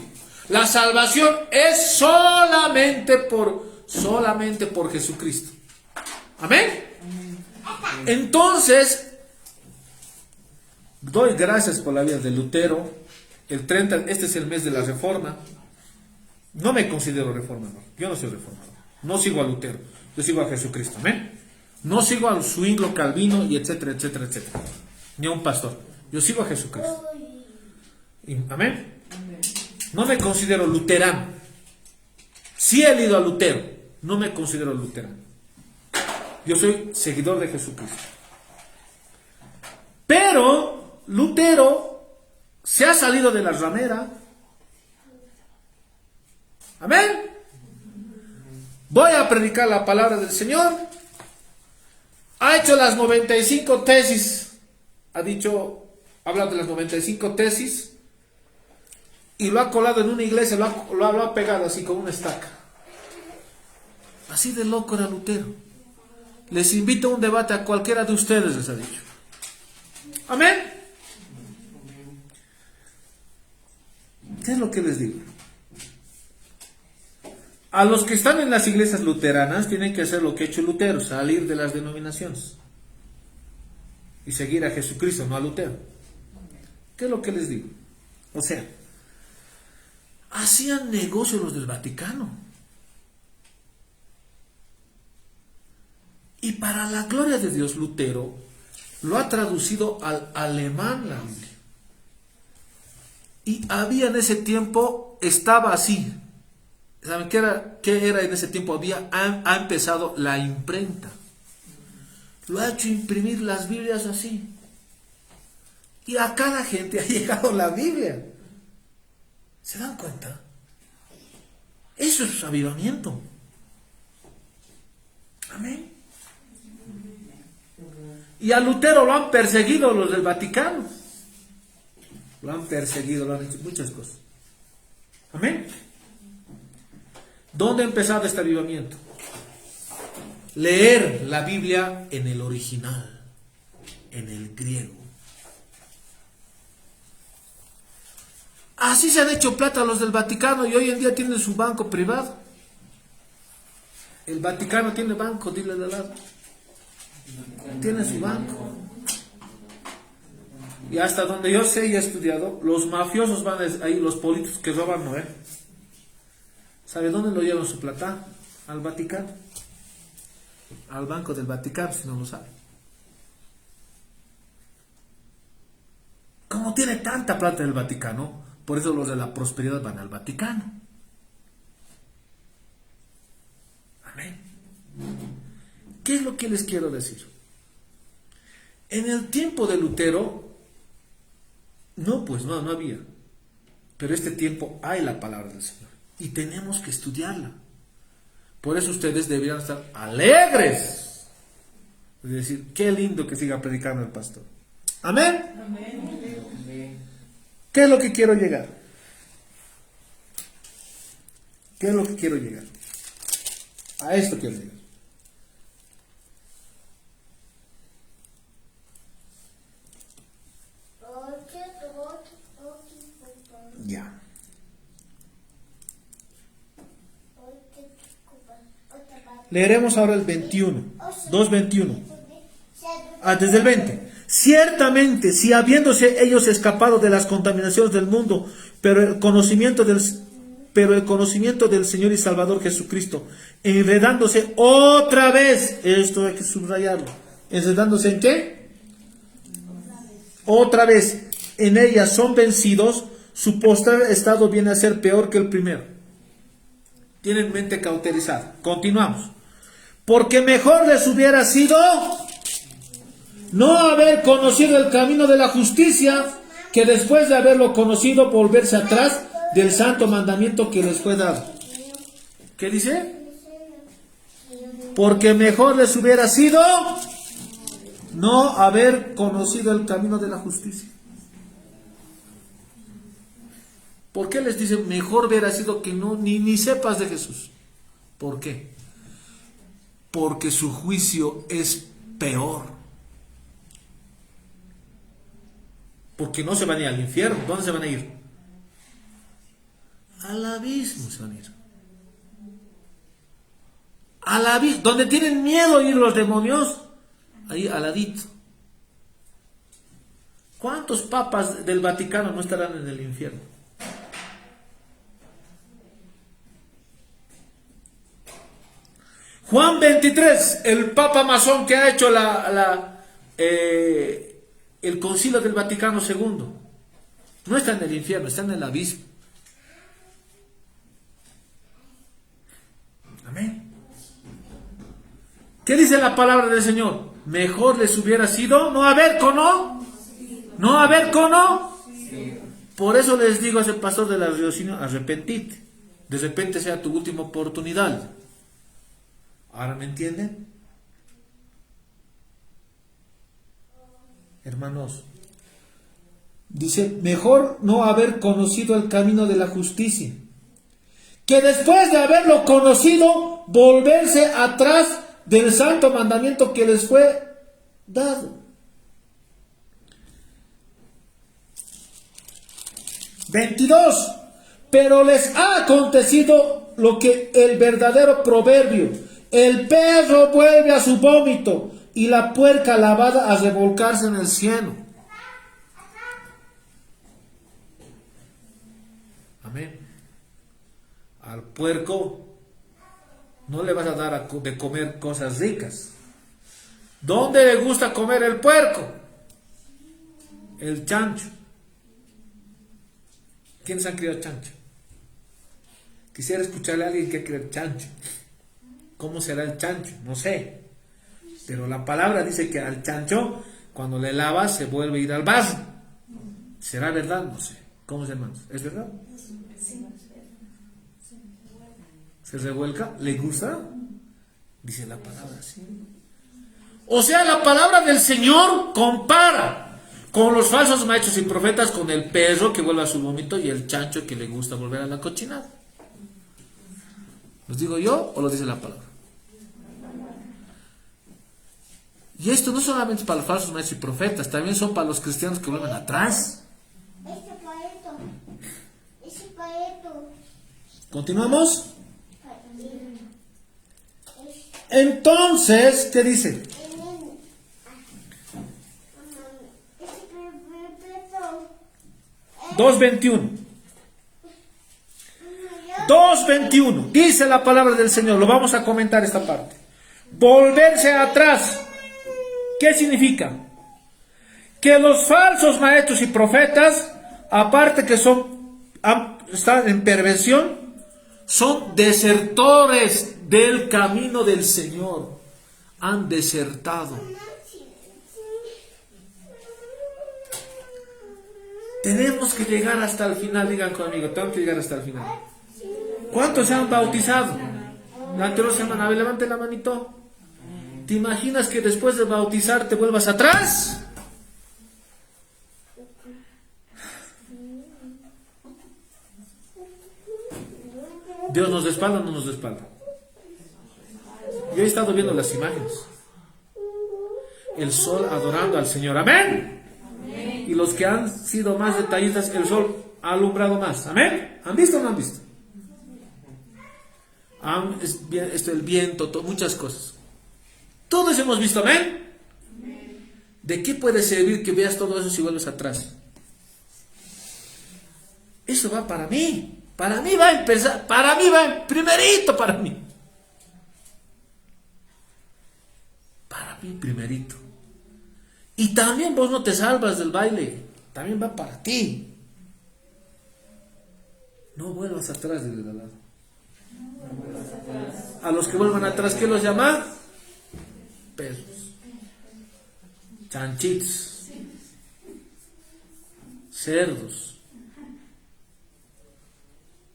La salvación es solamente por Jesucristo. Amén. Entonces, doy gracias por la vida de Lutero. El 30, este es el mes de la Reforma. No me considero reformador. Yo no soy reformador. No sigo a Lutero. Yo sigo a Jesucristo. Amén. No sigo a Zwinglio, Calvino y etcétera, etcétera, etcétera. Ni a un pastor. Yo sigo a Jesucristo. Amén. No me considero luterano. Sí he leído a Lutero. No me considero luterano. Yo soy seguidor de Jesucristo. Pero Lutero se ha salido de la ramera. Amén. Voy a predicar la palabra del Señor. Ha hecho las 95 tesis. Habla de las 95 tesis. Y lo ha colado en una iglesia, lo ha pegado así con una estaca. Así de loco era Lutero. Les invito a un debate a cualquiera de ustedes, les ha dicho. Amén. ¿Qué es lo que les digo? A los que están en las iglesias luteranas tienen que hacer lo que ha hecho Lutero, salir de las denominaciones y seguir a Jesucristo, no a Lutero. ¿Qué es lo que les digo? O sea, hacían negocio los del Vaticano. Y para la gloria de Dios, Lutero lo ha traducido al alemán la Biblia. Y había en ese tiempo, estaba así. ¿Saben qué era en ese tiempo? Ha empezado la imprenta. Lo ha hecho imprimir las Biblias así. Y a cada gente ha llegado la Biblia. ¿Se dan cuenta? Eso es avivamiento. Amén. Y a Lutero lo han perseguido los del Vaticano. Lo han perseguido, lo han hecho muchas cosas. Amén. ¿Dónde ha empezado este avivamiento? Leer la Biblia en el original, en el griego. Así se han hecho plata los del Vaticano y hoy en día tienen su banco privado. El Vaticano tiene banco, dile de lado. Tiene su banco. Y hasta donde yo sé y he estudiado, los mafiosos van ahí, los políticos que roban Noé. ¿Sabe dónde lo llevan su plata? Al Vaticano. Al banco del Vaticano, si no lo sabe. Como tiene tanta plata el Vaticano, por eso los de la prosperidad van al Vaticano. Amén. ¿Qué es lo que les quiero decir? En el tiempo de Lutero, no había. Pero este tiempo hay la palabra del Señor. Y tenemos que estudiarla. Por eso ustedes deberían estar alegres. Es decir, qué lindo que siga predicando el pastor. Amén. Amén. ¿Qué es lo que quiero llegar? ¿Qué es lo que quiero llegar? A esto quiero llegar. Ya. Leeremos ahora el 21. 2:21. Desde el 20. Ciertamente, si habiéndose ellos escapado de las contaminaciones del mundo, pero el conocimiento del Señor y Salvador Jesucristo, enredándose otra vez, esto hay que subrayarlo, enredándose ¿en qué? Otra vez, en ella son vencidos, su postrer estado viene a ser peor que el primero. Tienen mente cauterizada. Continuamos. Porque mejor les hubiera sido no haber conocido el camino de la justicia, que después de haberlo conocido volverse atrás del santo mandamiento que les fue dado. ¿Qué dice? Porque mejor les hubiera sido no haber conocido el camino de la justicia. ¿Por qué les dice mejor hubiera sido que no ni sepas de Jesús? ¿Por qué? Porque su juicio es peor. Porque no se van a ir al infierno. ¿Dónde se van a ir? Al abismo se van a ir. Al abismo. Donde tienen miedo ir los demonios, ahí al ladito. ¿Cuántos papas del Vaticano no estarán en el infierno? Juan 23, el papa masón que ha hecho el concilio del Vaticano II, no está en el infierno, está en el abismo. Amén. ¿Qué dice la palabra del Señor? Mejor les hubiera sido no haber conocido. Por eso les digo a ese pastor de la Riocinio, arrepentite. De repente sea tu última oportunidad. ¿Ahora me entienden? Hermanos, dice, mejor no haber conocido el camino de la justicia, que después de haberlo conocido, volverse atrás del santo mandamiento que les fue dado. 22. Pero les ha acontecido lo que el verdadero proverbio: el perro vuelve a su vómito y la puerca lavada a revolcarse en el cieno. Amén. Al puerco no le vas a dar de comer cosas ricas. ¿Dónde le gusta comer el puerco? El chancho. ¿Quiénes han criado chancho? Quisiera escucharle a alguien que cría chancho. ¿Cómo será el chancho? No sé. Pero la palabra dice que al chancho, cuando le lavas, se vuelve a ir al vaso. ¿Será verdad? No sé. ¿Cómo se llama? ¿Es verdad? ¿Se revuelca? ¿Le gusta? Dice la palabra así. O sea, la palabra del Señor compara con los falsos maestros y profetas, con el perro que vuelve a su vómito y el chancho que le gusta volver a la cochinada. ¿Los digo yo o lo dice la palabra? Y esto no solamente es para los falsos maestros y profetas, también son para los cristianos que vuelven atrás. ¿Continuamos? Entonces, ¿qué dice? 2:21. 2:21. Dice la palabra del Señor. Lo vamos a comentar esta parte. Volverse atrás. ¿Qué significa? Que los falsos maestros y profetas, aparte que están en perversión, son desertores del camino del Señor. Han desertado. Tenemos que llegar hasta el final. Digan conmigo, tengo que llegar hasta el final. ¿Cuántos se han bautizado? La anterior semana, a ver, levante la manito. ¿Te imaginas que después de bautizar te vuelvas atrás? ¿Dios nos respalda o no nos respalda? Yo he estado viendo las imágenes. El sol adorando al Señor. Amén. Y los que han sido más detallistas, el sol ha alumbrado más. Amén. ¿Han visto o no han visto? El viento, muchas cosas. Todos hemos visto. Amén. ¿De qué puede servir que veas todo eso si vuelves atrás? Eso va para mí. Para mí va a empezar. Para mí va en primerito para mí. Para mí primerito. Y también vos no te salvas del baile. También va para ti. No vuelvas atrás del lado. A los que vuelvan atrás, ¿qué los llama? Perros. Chanchitos. Cerdos.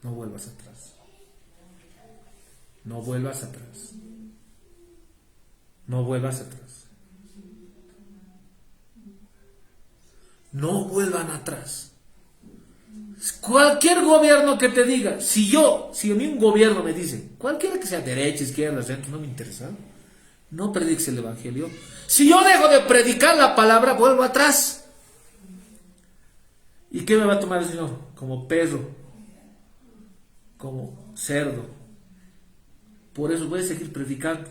No vuelvas atrás. No vuelvas atrás. No vuelvas atrás. No vuelvan atrás. Cualquier gobierno que te diga, si a mí un gobierno me dice, cualquiera que sea derecha, izquierda, centro, no me interesa, no prediques el evangelio. Si yo dejo de predicar la palabra, vuelvo atrás. ¿Y qué me va a tomar el Señor? Como perro, como cerdo. Por eso voy a seguir predicando.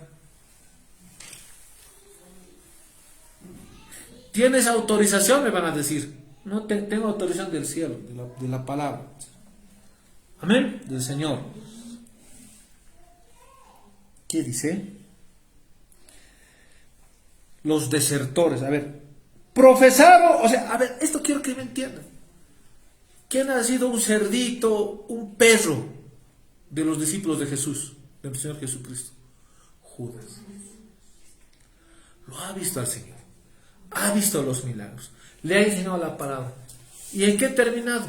¿Tienes autorización? Me van a decir. No tengo autorización del cielo, de la palabra. Amén. Del Señor. ¿Qué dice? Los desertores. A ver. Profesaron. O sea, a ver, esto quiero que me entiendan. ¿Quién ha sido un cerdito, un perro de los discípulos de Jesús, del Señor Jesucristo? Judas. Lo ha visto al Señor. Ha visto los milagros. Le ha enseñado la palabra. ¿Y en qué ha terminado?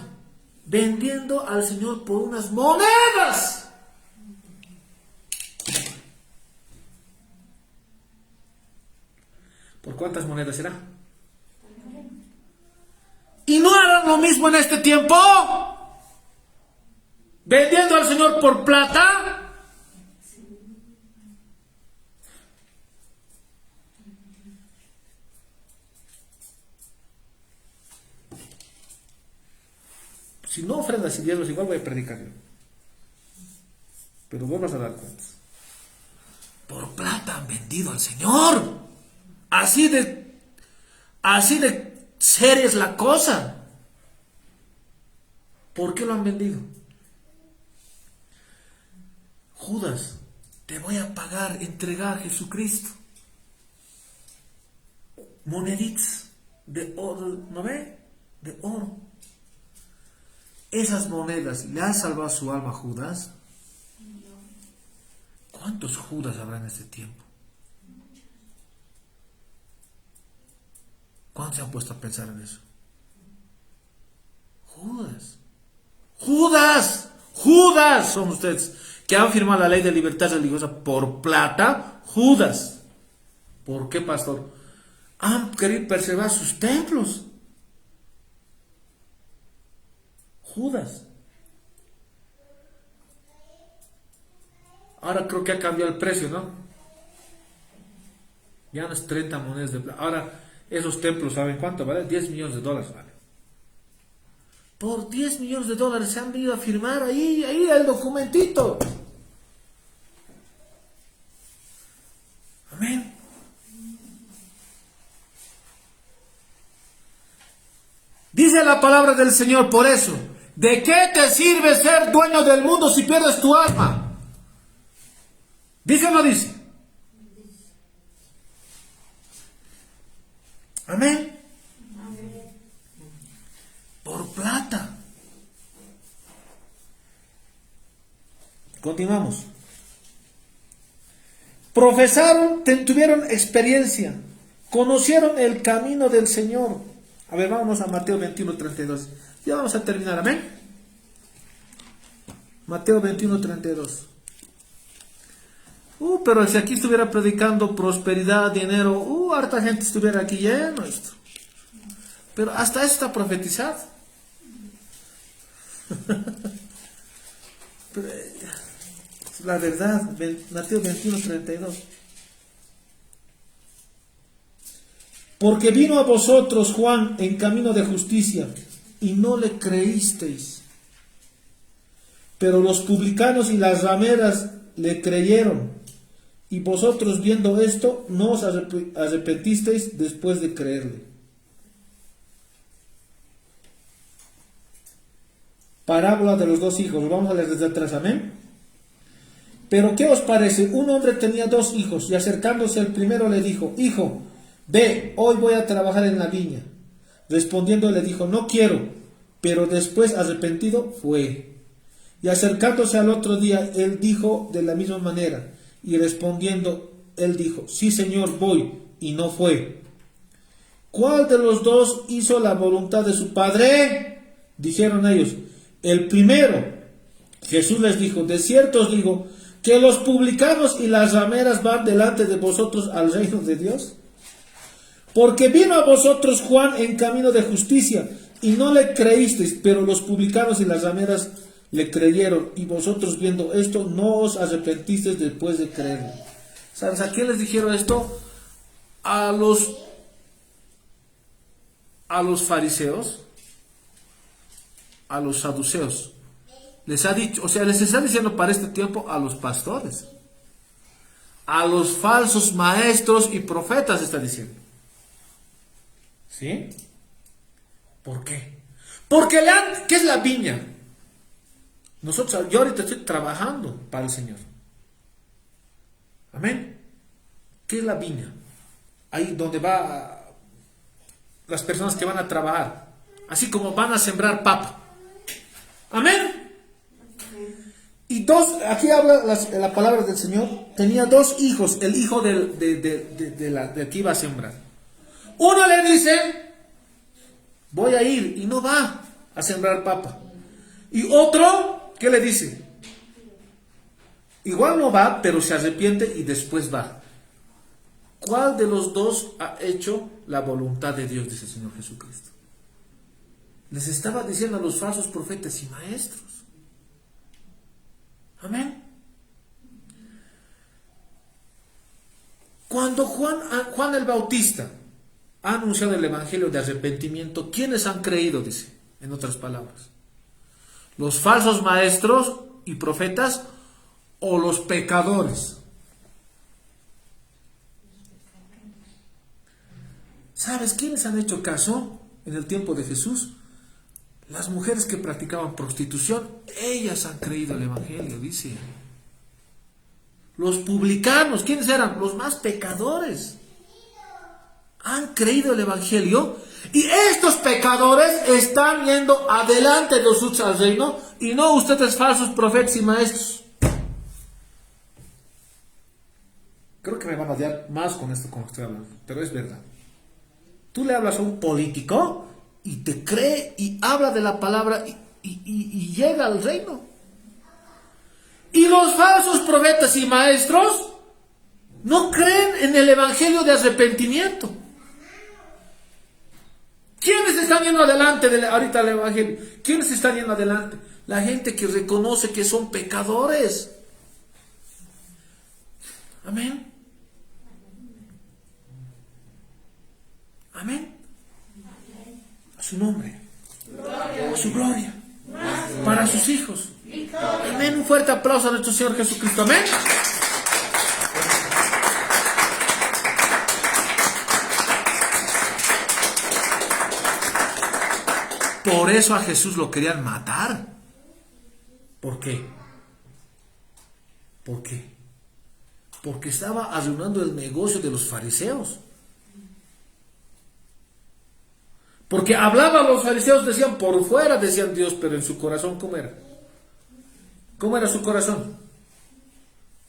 Vendiendo al Señor por unas monedas. ¿Por cuántas monedas será? ¿Y no harán lo mismo en este tiempo? ¿Vendiendo al Señor por plata? Si no ofrendas y diezmos, igual voy a predicar yo. Pero vos vas a dar cuenta. Por plata han vendido al Señor. Así de seria es la cosa. ¿Por qué lo han vendido? Judas, te voy a pagar, entregar a Jesucristo. Moneditas de oro, ¿no ve? De oro. Esas monedas, ¿le han salvado su alma a Judas? ¿Cuántos Judas habrá en este tiempo? ¿Cuántos se han puesto a pensar en eso? Judas son ustedes que han firmado la ley de libertad religiosa por plata. Judas. ¿Por qué, pastor? Han querido preservar sus templos. Judas. Ahora creo que ha cambiado el precio, ¿no? Ya no es 30 monedas de plata. Ahora esos templos, ¿saben cuánto vale? 10 millones de dólares vale. Por 10 millones de dólares se han venido a firmar ahí el documentito. Amén. Dice la palabra del Señor, por eso, ¿de qué te sirve ser dueño del mundo si pierdes tu alma? ¿Dice o no dice? Amén. Por plata. Continuamos. Profesaron, tuvieron experiencia, conocieron el camino del Señor. A ver, vamos a Mateo 21:32. Ya vamos a terminar, amén. Mateo 21:32. Pero si aquí estuviera predicando prosperidad, dinero, harta gente estuviera aquí lleno esto. Pero hasta eso está profetizado. Pero, Es la verdad, Mateo 21:32. Porque vino a vosotros Juan en camino de justicia, y no le creísteis. Pero los publicanos y las rameras le creyeron, y vosotros viendo esto, no os arrepentisteis después de creerle. Parábola de los dos hijos. Vamos a leer desde atrás, amén. Pero ¿qué os parece? Un hombre tenía 2 hijos, y acercándose el primero le dijo: Hijo, ve, hoy voy a trabajar en la viña. Respondiendo le dijo: No quiero. Pero después, arrepentido, fue. Y acercándose al otro día, él dijo de la misma manera. Y respondiendo, él dijo: Sí, Señor, voy. Y no fue. ¿Cuál de los dos hizo la voluntad de su padre? Dijeron ellos: el primero. Jesús les dijo: de cierto os digo, que los publicanos y las rameras van delante de vosotros al reino de Dios. Porque vino a vosotros Juan en camino de justicia, y no le creísteis, pero los publicanos y las rameras le creyeron, y vosotros viendo esto, no os arrepentisteis después de creerle. ¿Sabes a quién les dijeron esto? A los fariseos, a los saduceos. Les ha dicho, o sea, les está diciendo para este tiempo a los pastores, a los falsos maestros y profetas está diciendo. ¿Sí? ¿Por qué? Porque ¿qué es la viña? Yo ahorita estoy trabajando para el Señor. Amén. ¿Qué es la viña? Ahí donde van las personas que van a trabajar, así como van a sembrar papa. Amén. Y aquí habla la palabra del Señor. Tenía 2 hijos, el hijo del que iba a sembrar. Uno le dice: voy a ir, y no va a sembrar papa. Y otro, ¿qué le dice? Igual no va, pero se arrepiente y después va. ¿Cuál de los dos ha hecho la voluntad de Dios? Dice el Señor Jesucristo. Les estaba diciendo a los falsos profetas y maestros. Amén. Cuando Juan el Bautista ha anunciado el evangelio de arrepentimiento, ¿quiénes han creído? Dice, en otras palabras, los falsos maestros y profetas o los pecadores. ¿Sabes quiénes han hecho caso en el tiempo de Jesús? Las mujeres que practicaban prostitución, ellas han creído el evangelio, dice. Los publicanos, ¿quiénes eran? Los más pecadores. Han creído el evangelio, y estos pecadores están yendo adelante de nosotros al reino, y no ustedes falsos profetas y maestros. Creo que me van a odiar más con esto como estoy hablando, pero es verdad. Tú le hablas a un político y te cree y habla de la palabra y llega al reino. Y los falsos profetas y maestros no creen en el evangelio de arrepentimiento. ¿Quiénes están yendo adelante ahorita el evangelio? ¿Quiénes están yendo adelante? La gente que reconoce que son pecadores. Amén. Amén. A su nombre. A su gloria. Para sus hijos. Amén. Un fuerte aplauso a nuestro Señor Jesucristo. Amén. Por eso a Jesús lo querían matar. ¿Por qué? ¿Por qué? Porque estaba arruinando el negocio de los fariseos. Porque hablaban los fariseos, decían por fuera, decían Dios, pero en su corazón, ¿cómo era? ¿Cómo era su corazón?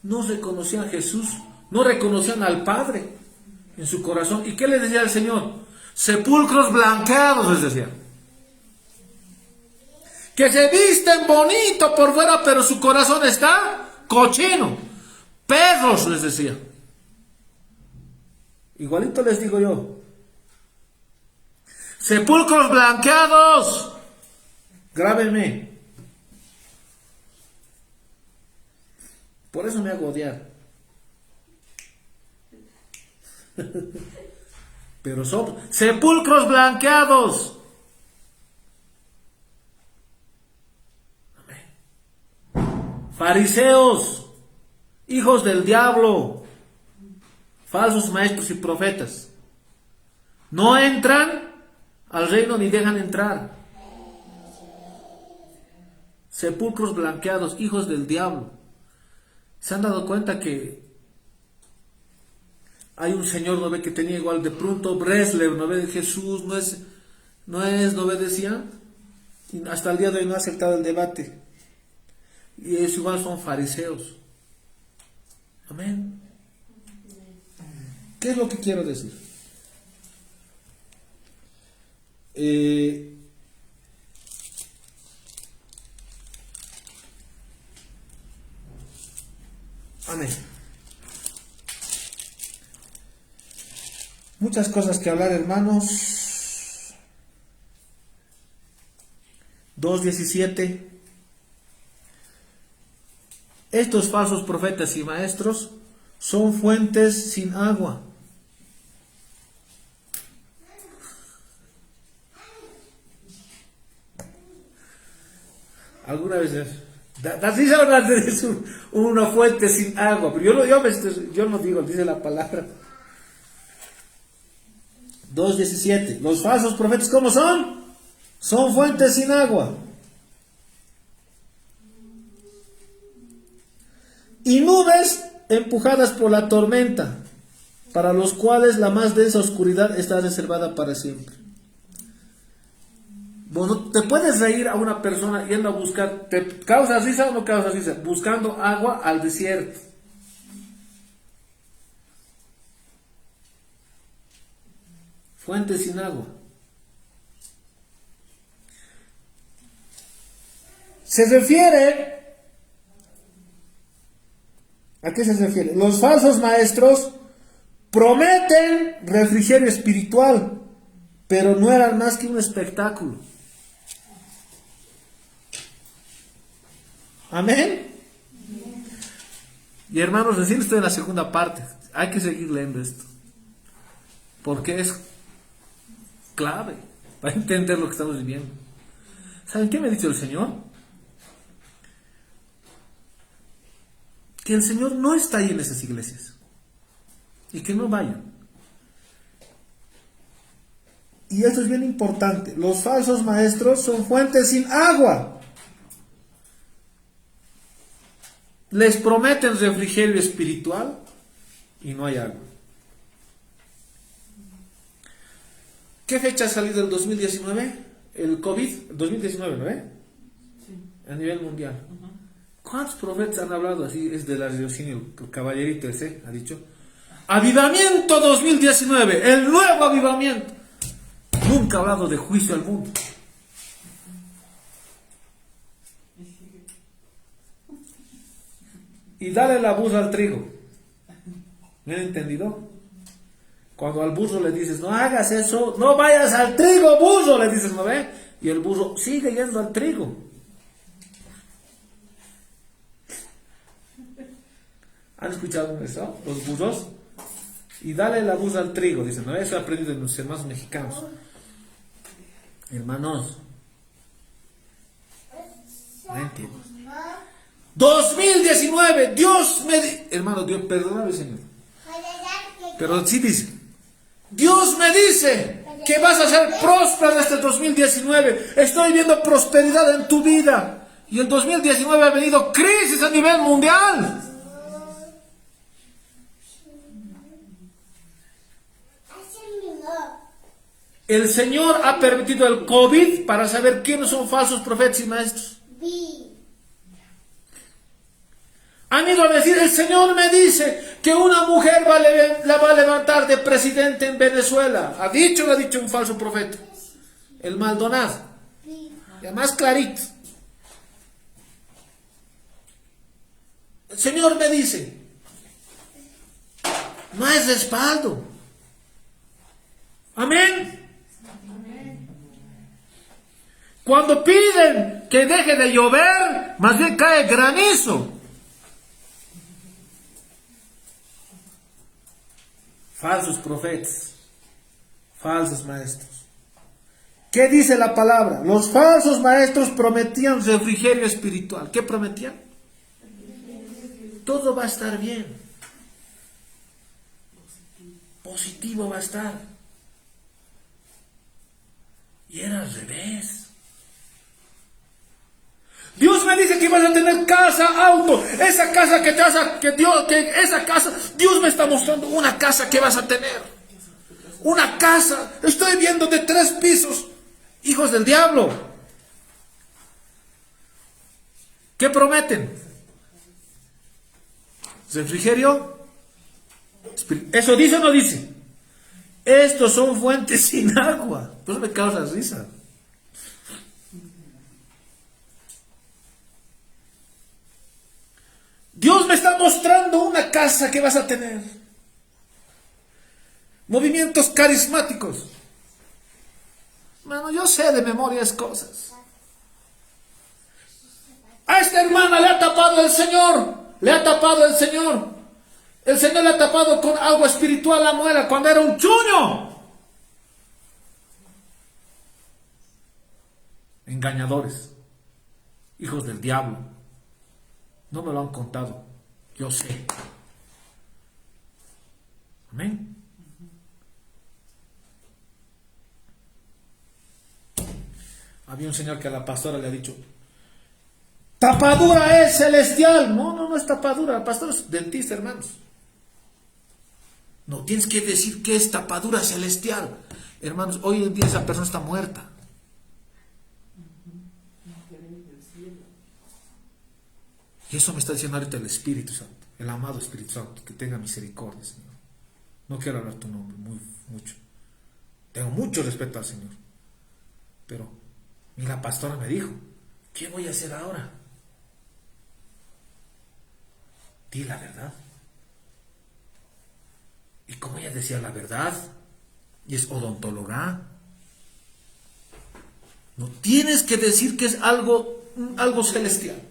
No reconocían a Jesús, no reconocían al Padre en su corazón. ¿Y qué les decía el Señor? Sepulcros blanqueados, les decía. Que se visten bonito por fuera, pero su corazón está cochino. Perros, les decía. Igualito les digo yo. Sepulcros blanqueados. Grábenme. Por eso me hago odiar. Pero son sepulcros blanqueados. Fariseos, hijos del diablo, falsos maestros y profetas, no entran al reino ni dejan entrar. Sepulcros blanqueados, hijos del diablo. ¿Se han dado cuenta que hay un señor, no ve, que tenía igual de pronto Breslev, no ve, Jesús no ve, decía, y hasta el día de hoy no ha aceptado el debate? Y ellos igual son fariseos. Amén. ¿Qué es lo que quiero decir? Amén. Muchas cosas que hablar, hermanos. 2:17. Estos falsos profetas y maestros son fuentes sin agua. Alguna vez es una fuente sin agua, pero yo no digo, dice la palabra. 2:17. Los falsos profetas, ¿cómo son? Son fuentes sin agua. Y nubes empujadas por la tormenta, para los cuales la más densa oscuridad está reservada para siempre. Bueno, te puedes reír a una persona yendo a buscar, ¿te causa risa o no causa risa? Buscando agua al desierto. Fuente sin agua. Se refiere... ¿A qué se refiere? Los falsos maestros prometen refrigerio espiritual, pero no eran más que un espectáculo. Amén. Y hermanos, recién estoy en la segunda parte. Hay que seguir leyendo esto, porque es clave para entender lo que estamos viviendo. ¿Saben qué me ha dicho el Señor? Que el Señor no está ahí en esas iglesias y que no vayan. Y esto es bien importante. Los falsos maestros son fuentes sin agua. Les prometen refrigerio espiritual y no hay agua. ¿Qué fecha ha salido el 2019? El COVID, 2019, ¿no? Sí. A nivel mundial. ¿Cuántos profetas han hablado así? Es de la raciocinio, el caballerito ese ha dicho: avivamiento 2019, el nuevo avivamiento. Nunca ha hablado de juicio al mundo. Y dale la burra al trigo. ¿Me han entendido? Cuando al burro le dices, no hagas eso, no vayas al trigo, burro, le dices, ¿no ve? Y el burro sigue yendo al trigo. ¿Han escuchado eso? Los burros. Y dale la burra al trigo, dicen, ¿no? Eso he aprendido de nuestros hermanos mexicanos. Hermanos, no entiendo. 2019, Dios me hermano, Dios, perdóname, Señor. Pero sí dice, Dios me dice que vas a ser próspero este 2019. Estoy viendo prosperidad en tu vida. Y el 2019 ha venido crisis a nivel mundial. El Señor ha permitido el COVID para saber quiénes son falsos profetas y maestros. Han ido a decir, el Señor me dice que una mujer la va a levantar de presidente en Venezuela. ¿Ha dicho o no ha dicho un falso profeta? El Maldonado. Ya más clarito. El Señor me dice, no hay respaldo. Amén. Cuando piden que deje de llover, más bien cae granizo. falsos profetas, falsos maestros. ¿Qué dice la palabra? Los falsos maestros prometían refrigerio espiritual. ¿Qué prometían? Todo va a estar bien. Positivo va a estar. Y era al revés. Dios me dice que vas a tener casa, auto. Esa casa esa casa, Dios me está mostrando una casa que vas a tener. Una casa, estoy viendo de 3 pisos. Hijos del diablo. ¿Qué prometen? ¿Refrigerio? ¿Eso dice o no dice? Estos son fuentes sin agua. Pues me causa risa. Dios me está mostrando una casa que vas a tener. Movimientos carismáticos. Bueno, yo sé de memoria esas cosas. A esta hermana le ha tapado el Señor. Le ha tapado el Señor. El Señor le ha tapado con agua espiritual la muela cuando era un chuño. Engañadores. Hijos del diablo. No me lo han contado. Yo sé. Amén. Había un señor que a la pastora le ha dicho: tapadura es celestial. No es tapadura. El pastor es dentista, hermanos. No, tienes que decir que es tapadura celestial. Hermanos, hoy en día esa persona está muerta. Y eso me está diciendo ahorita el Espíritu Santo, el amado Espíritu Santo, que tenga misericordia, Señor. No quiero hablar tu nombre mucho. Tengo mucho respeto al Señor. Pero, y la pastora me dijo: ¿qué voy a hacer ahora? Di la verdad. Y como ella decía la verdad, y es odontóloga, no tienes que decir que es algo celestial.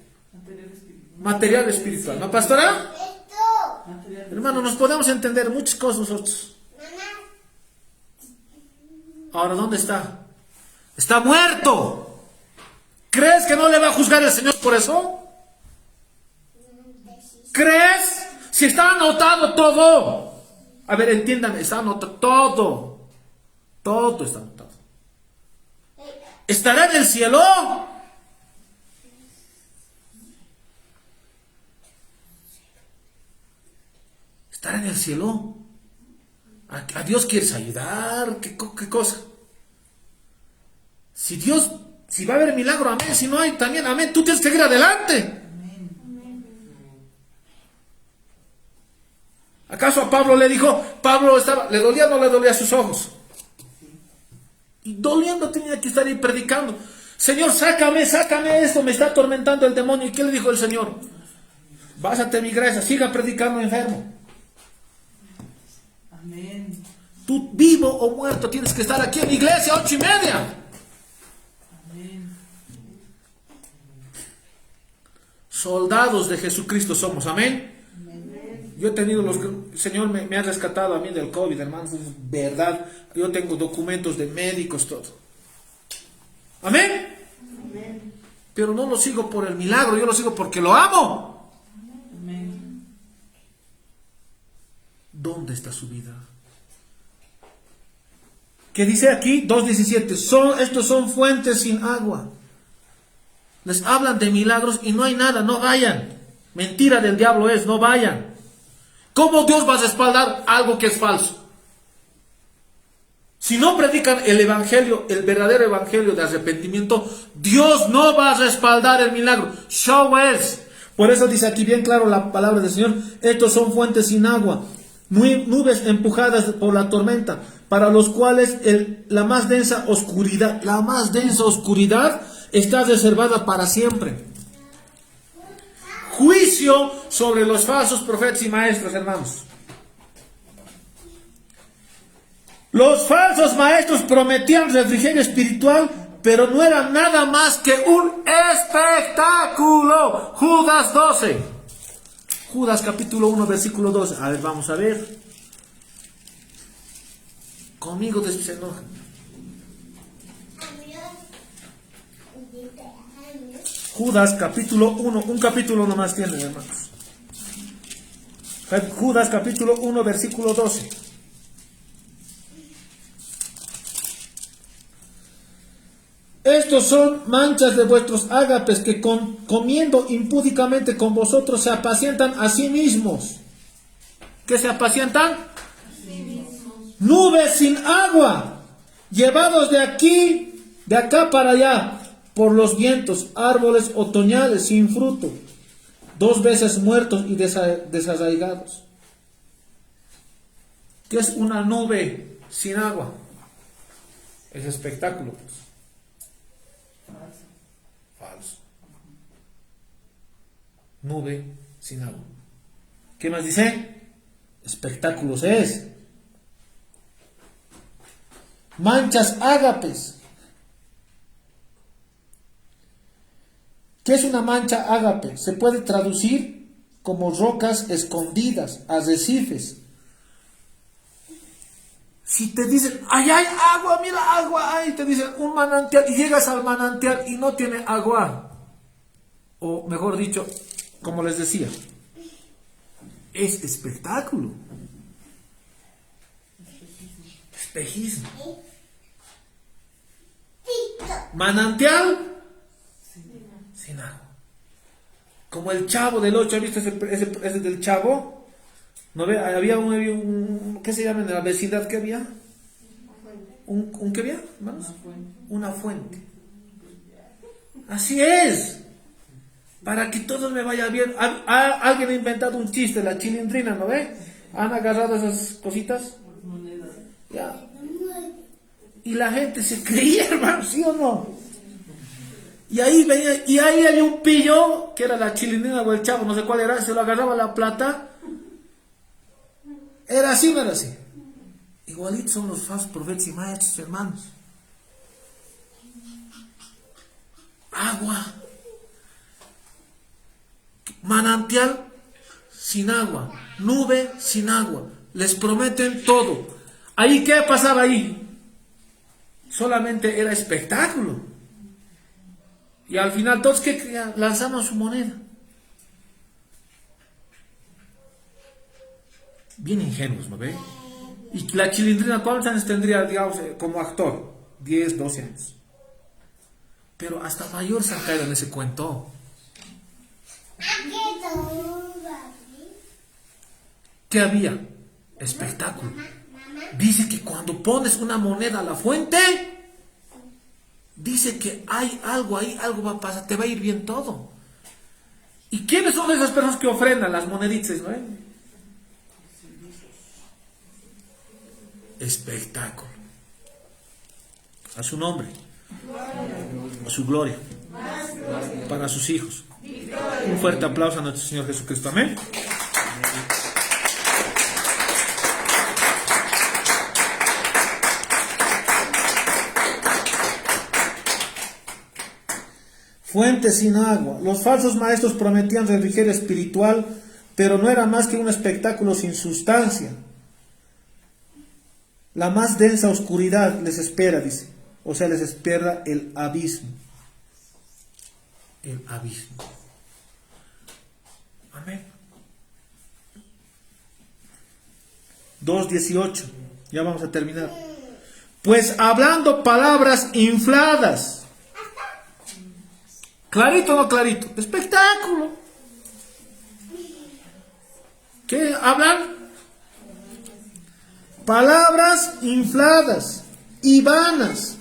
Material espiritual. ¿No, pastora? Hermano, nos podemos entender muchas cosas nosotros. Ahora, ¿dónde está? Está muerto. ¿Crees que no le va a juzgar el Señor por eso? ¿Crees? Si está anotado todo. A ver, entiéndame, está anotado todo. Todo está anotado. ¿Estará en el cielo? ¿Estará en el cielo? ¿A Dios quieres ayudar? ¿Qué cosa? Si va a haber milagro, amén. Si no hay, también, amén. Tú tienes que seguir adelante. ¿Acaso a Pablo le dijo? ¿Le dolía o no le dolía sus ojos? Y doliendo tenía que estar ahí predicando. Señor, sácame esto, me está atormentando el demonio. ¿Y qué le dijo el Señor? Básate mi gracia, siga predicando enfermo. Amén. Tú, vivo o muerto, tienes que estar aquí en la iglesia 8:30. Amén. Soldados de Jesucristo somos, amén. Yo he tenido el Señor me ha rescatado a mí del COVID, hermanos, es verdad. Yo tengo documentos de médicos, todo. Amén. Amén. Pero no lo sigo por el milagro, yo lo sigo porque lo amo. Amén. ¿Dónde está su vida? ¿Qué dice aquí? 2:17. Estos son fuentes sin agua. Les hablan de milagros y no hay nada, no vayan. Mentira del diablo es, no vayan. ¿Cómo Dios va a respaldar algo que es falso? Si no predican el evangelio, el verdadero evangelio de arrepentimiento, Dios no va a respaldar el milagro. Show es. Por eso dice aquí bien claro la palabra del Señor: estos son fuentes sin agua, nubes empujadas por la tormenta, para los cuales la más densa oscuridad está reservada para siempre. Juicio sobre los falsos profetas y maestros, hermanos. Los falsos maestros prometían refrigerio espiritual, pero no era nada más que un espectáculo. Judas 12. Judas capítulo 1, versículo 12. A ver, vamos a ver. Conmigo después se enojan. Judas capítulo 1, un capítulo nomás tiene, hermanos. Judas capítulo 1, versículo 12. Estos son manchas de vuestros ágapes que comiendo impúdicamente con vosotros se apacientan a sí mismos. ¿Qué se apacientan? Nubes sin agua, llevados de acá para allá, por los vientos, árboles otoñales sin fruto, 2 veces muertos y desarraigados. ¿Qué es una nube sin agua? Es espectáculo, pues. Falso. Nube sin agua. ¿Qué más dice? Espectáculos es. Manchas ágapes. ¿Qué es una mancha ágape? Se puede traducir como rocas escondidas, arrecifes. Si te dicen, ¡ay, hay agua! Mira, agua hay. Te dicen un manantial y llegas al manantial y no tiene agua. O mejor dicho, como les decía, es espectáculo. Espejismo. Manantial sin agua. Como el Chavo del 8, ¿viste ese del Chavo? ¿No ve? Había un ¿qué se llama en la vecindad que había? ¿Un qué había, hermanos? Una fuente. Así es. Para que todo me vaya bien. Alguien ha inventado un chiste, la chilindrina, ¿no ve? Han agarrado esas cositas. Ya. Y la gente se creía, hermano, ¿sí o no? Y ahí venía, y ahí había un pillo, que era la chilindrina o el Chavo, no sé cuál era, se lo agarraba la plata. ¿Era así o no era así? Igualitos son los falsos profetas y maestros, hermanos. Agua. Manantial sin agua. Nube sin agua. Les prometen todo. ¿Ahí qué pasaba ahí? Solamente era espectáculo. Y al final todos que lanzaban su moneda. Bien ingenuos, ¿no ve? Y la chilindrina, ¿cuántos años tendría, digamos, como actor? 10, 12 años. Pero hasta mayor se han caído en ese cuento. ¿Qué había? Espectáculo. Dice que cuando pones una moneda a la fuente, dice que hay algo ahí, algo va a pasar, te va a ir bien todo. ¿Y quiénes son esas personas que ofrendan las moneditas, no? Espectáculo. A su nombre, a su gloria, para sus hijos. Un fuerte aplauso a nuestro Señor Jesucristo. Amén. Fuente sin agua. Los falsos maestros prometían refrigerio espiritual, pero no era más que un espectáculo sin sustancia. La más densa oscuridad les espera, dice. O sea, les espera el abismo. El abismo. Amén. 2:18. Ya vamos a terminar. Pues hablando palabras infladas. ¿Clarito o no clarito? Espectáculo. ¿Qué hablan? Palabras infladas y vanas.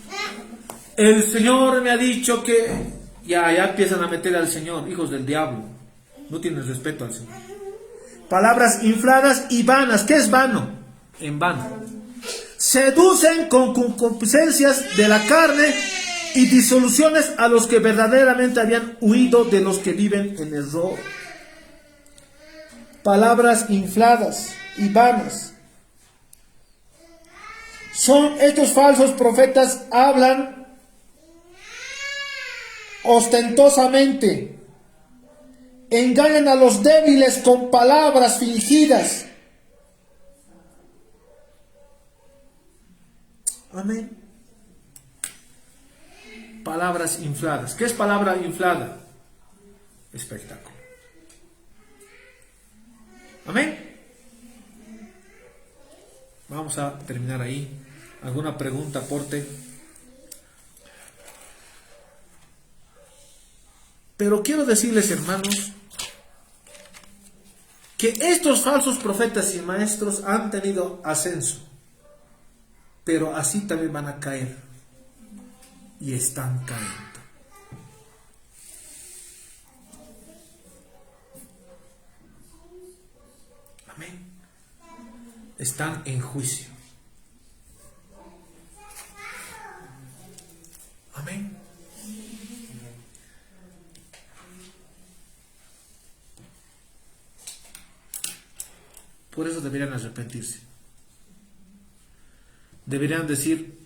El Señor me ha dicho que... Ya empiezan a meter al Señor, hijos del diablo. No tienen respeto al Señor. Palabras infladas y vanas. ¿Qué es vano? En vano. Seducen con concupiscencias de la carne y disoluciones a los que verdaderamente habían huido de los que viven en error. Palabras infladas y vanas. Son estos falsos profetas, hablan ostentosamente, engañan a los débiles con palabras fingidas. Amén. Palabras infladas. ¿Qué es palabra inflada? Espectáculo. Amén. Vamos a terminar ahí. ¿Alguna pregunta, aporte? Pero quiero decirles, hermanos, que estos falsos profetas y maestros han tenido ascenso, pero así también van a caer, y están cayendo. Amén. Están en juicio. Amén. Por eso deberían arrepentirse. Deberían decir,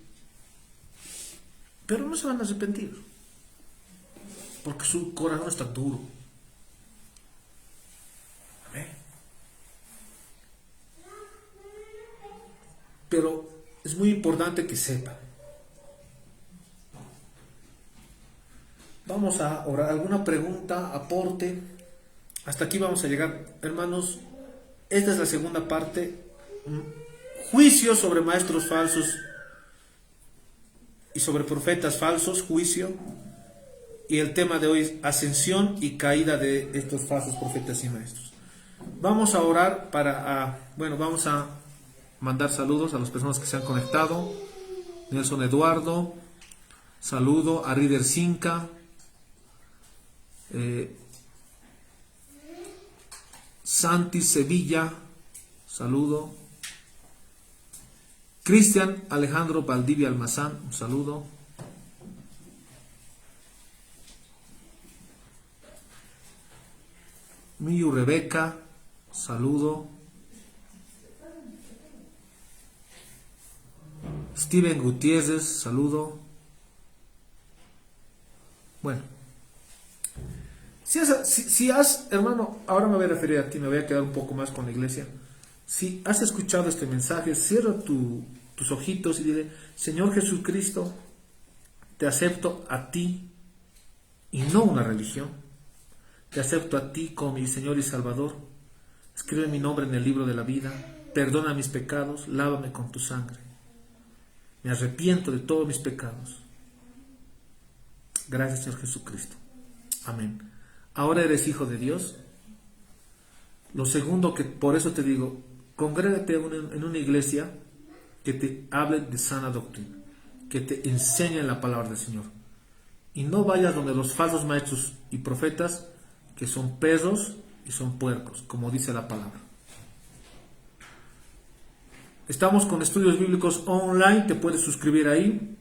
pero no se van a arrepentir, porque su corazón está duro. Amén. Pero es muy importante que sepan. Vamos a orar. ¿Alguna pregunta, aporte? Hasta aquí vamos a llegar, hermanos. Esta es la segunda parte. Juicio sobre maestros falsos y sobre profetas falsos, juicio. Y el tema de hoy es ascensión y caída de estos falsos profetas y maestros. Vamos a orar vamos a mandar saludos a las personas que se han conectado. Nelson Eduardo, saludo a Rider Cinca, Santi Sevilla, saludo. Cristian Alejandro Valdivia Almazán, un saludo. Miyu Rebeca, saludo. Steven Gutiérrez, saludo. Bueno, hermano, ahora me voy a referir a ti, me voy a quedar un poco más con la iglesia. Si has escuchado este mensaje, cierra tus ojitos y dile: Señor Jesucristo, te acepto a ti y no una religión. Te acepto a ti como mi Señor y Salvador. Escribe mi nombre en el libro de la vida. Perdona mis pecados, lávame con tu sangre. Me arrepiento de todos mis pecados. Gracias, Señor Jesucristo. Amén. Ahora eres hijo de Dios. Lo segundo, que por eso te digo, congrégate en una iglesia que te hable de sana doctrina, que te enseñe la palabra del Señor. Y no vayas donde los falsos maestros y profetas, que son perros y son puercos, como dice la palabra. Estamos con estudios bíblicos online, te puedes suscribir ahí.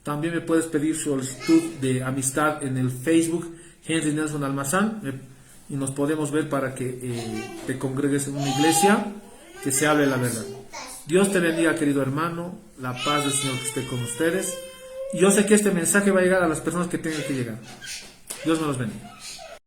También me puedes pedir solicitud de amistad en el Facebook Henry Nelson Almazán, y nos podemos ver para que te congregues en una iglesia que se hable la verdad. Dios te bendiga, querido hermano. La paz del Señor que esté con ustedes. Y yo sé que este mensaje va a llegar a las personas que tengan que llegar. Dios me los bendiga.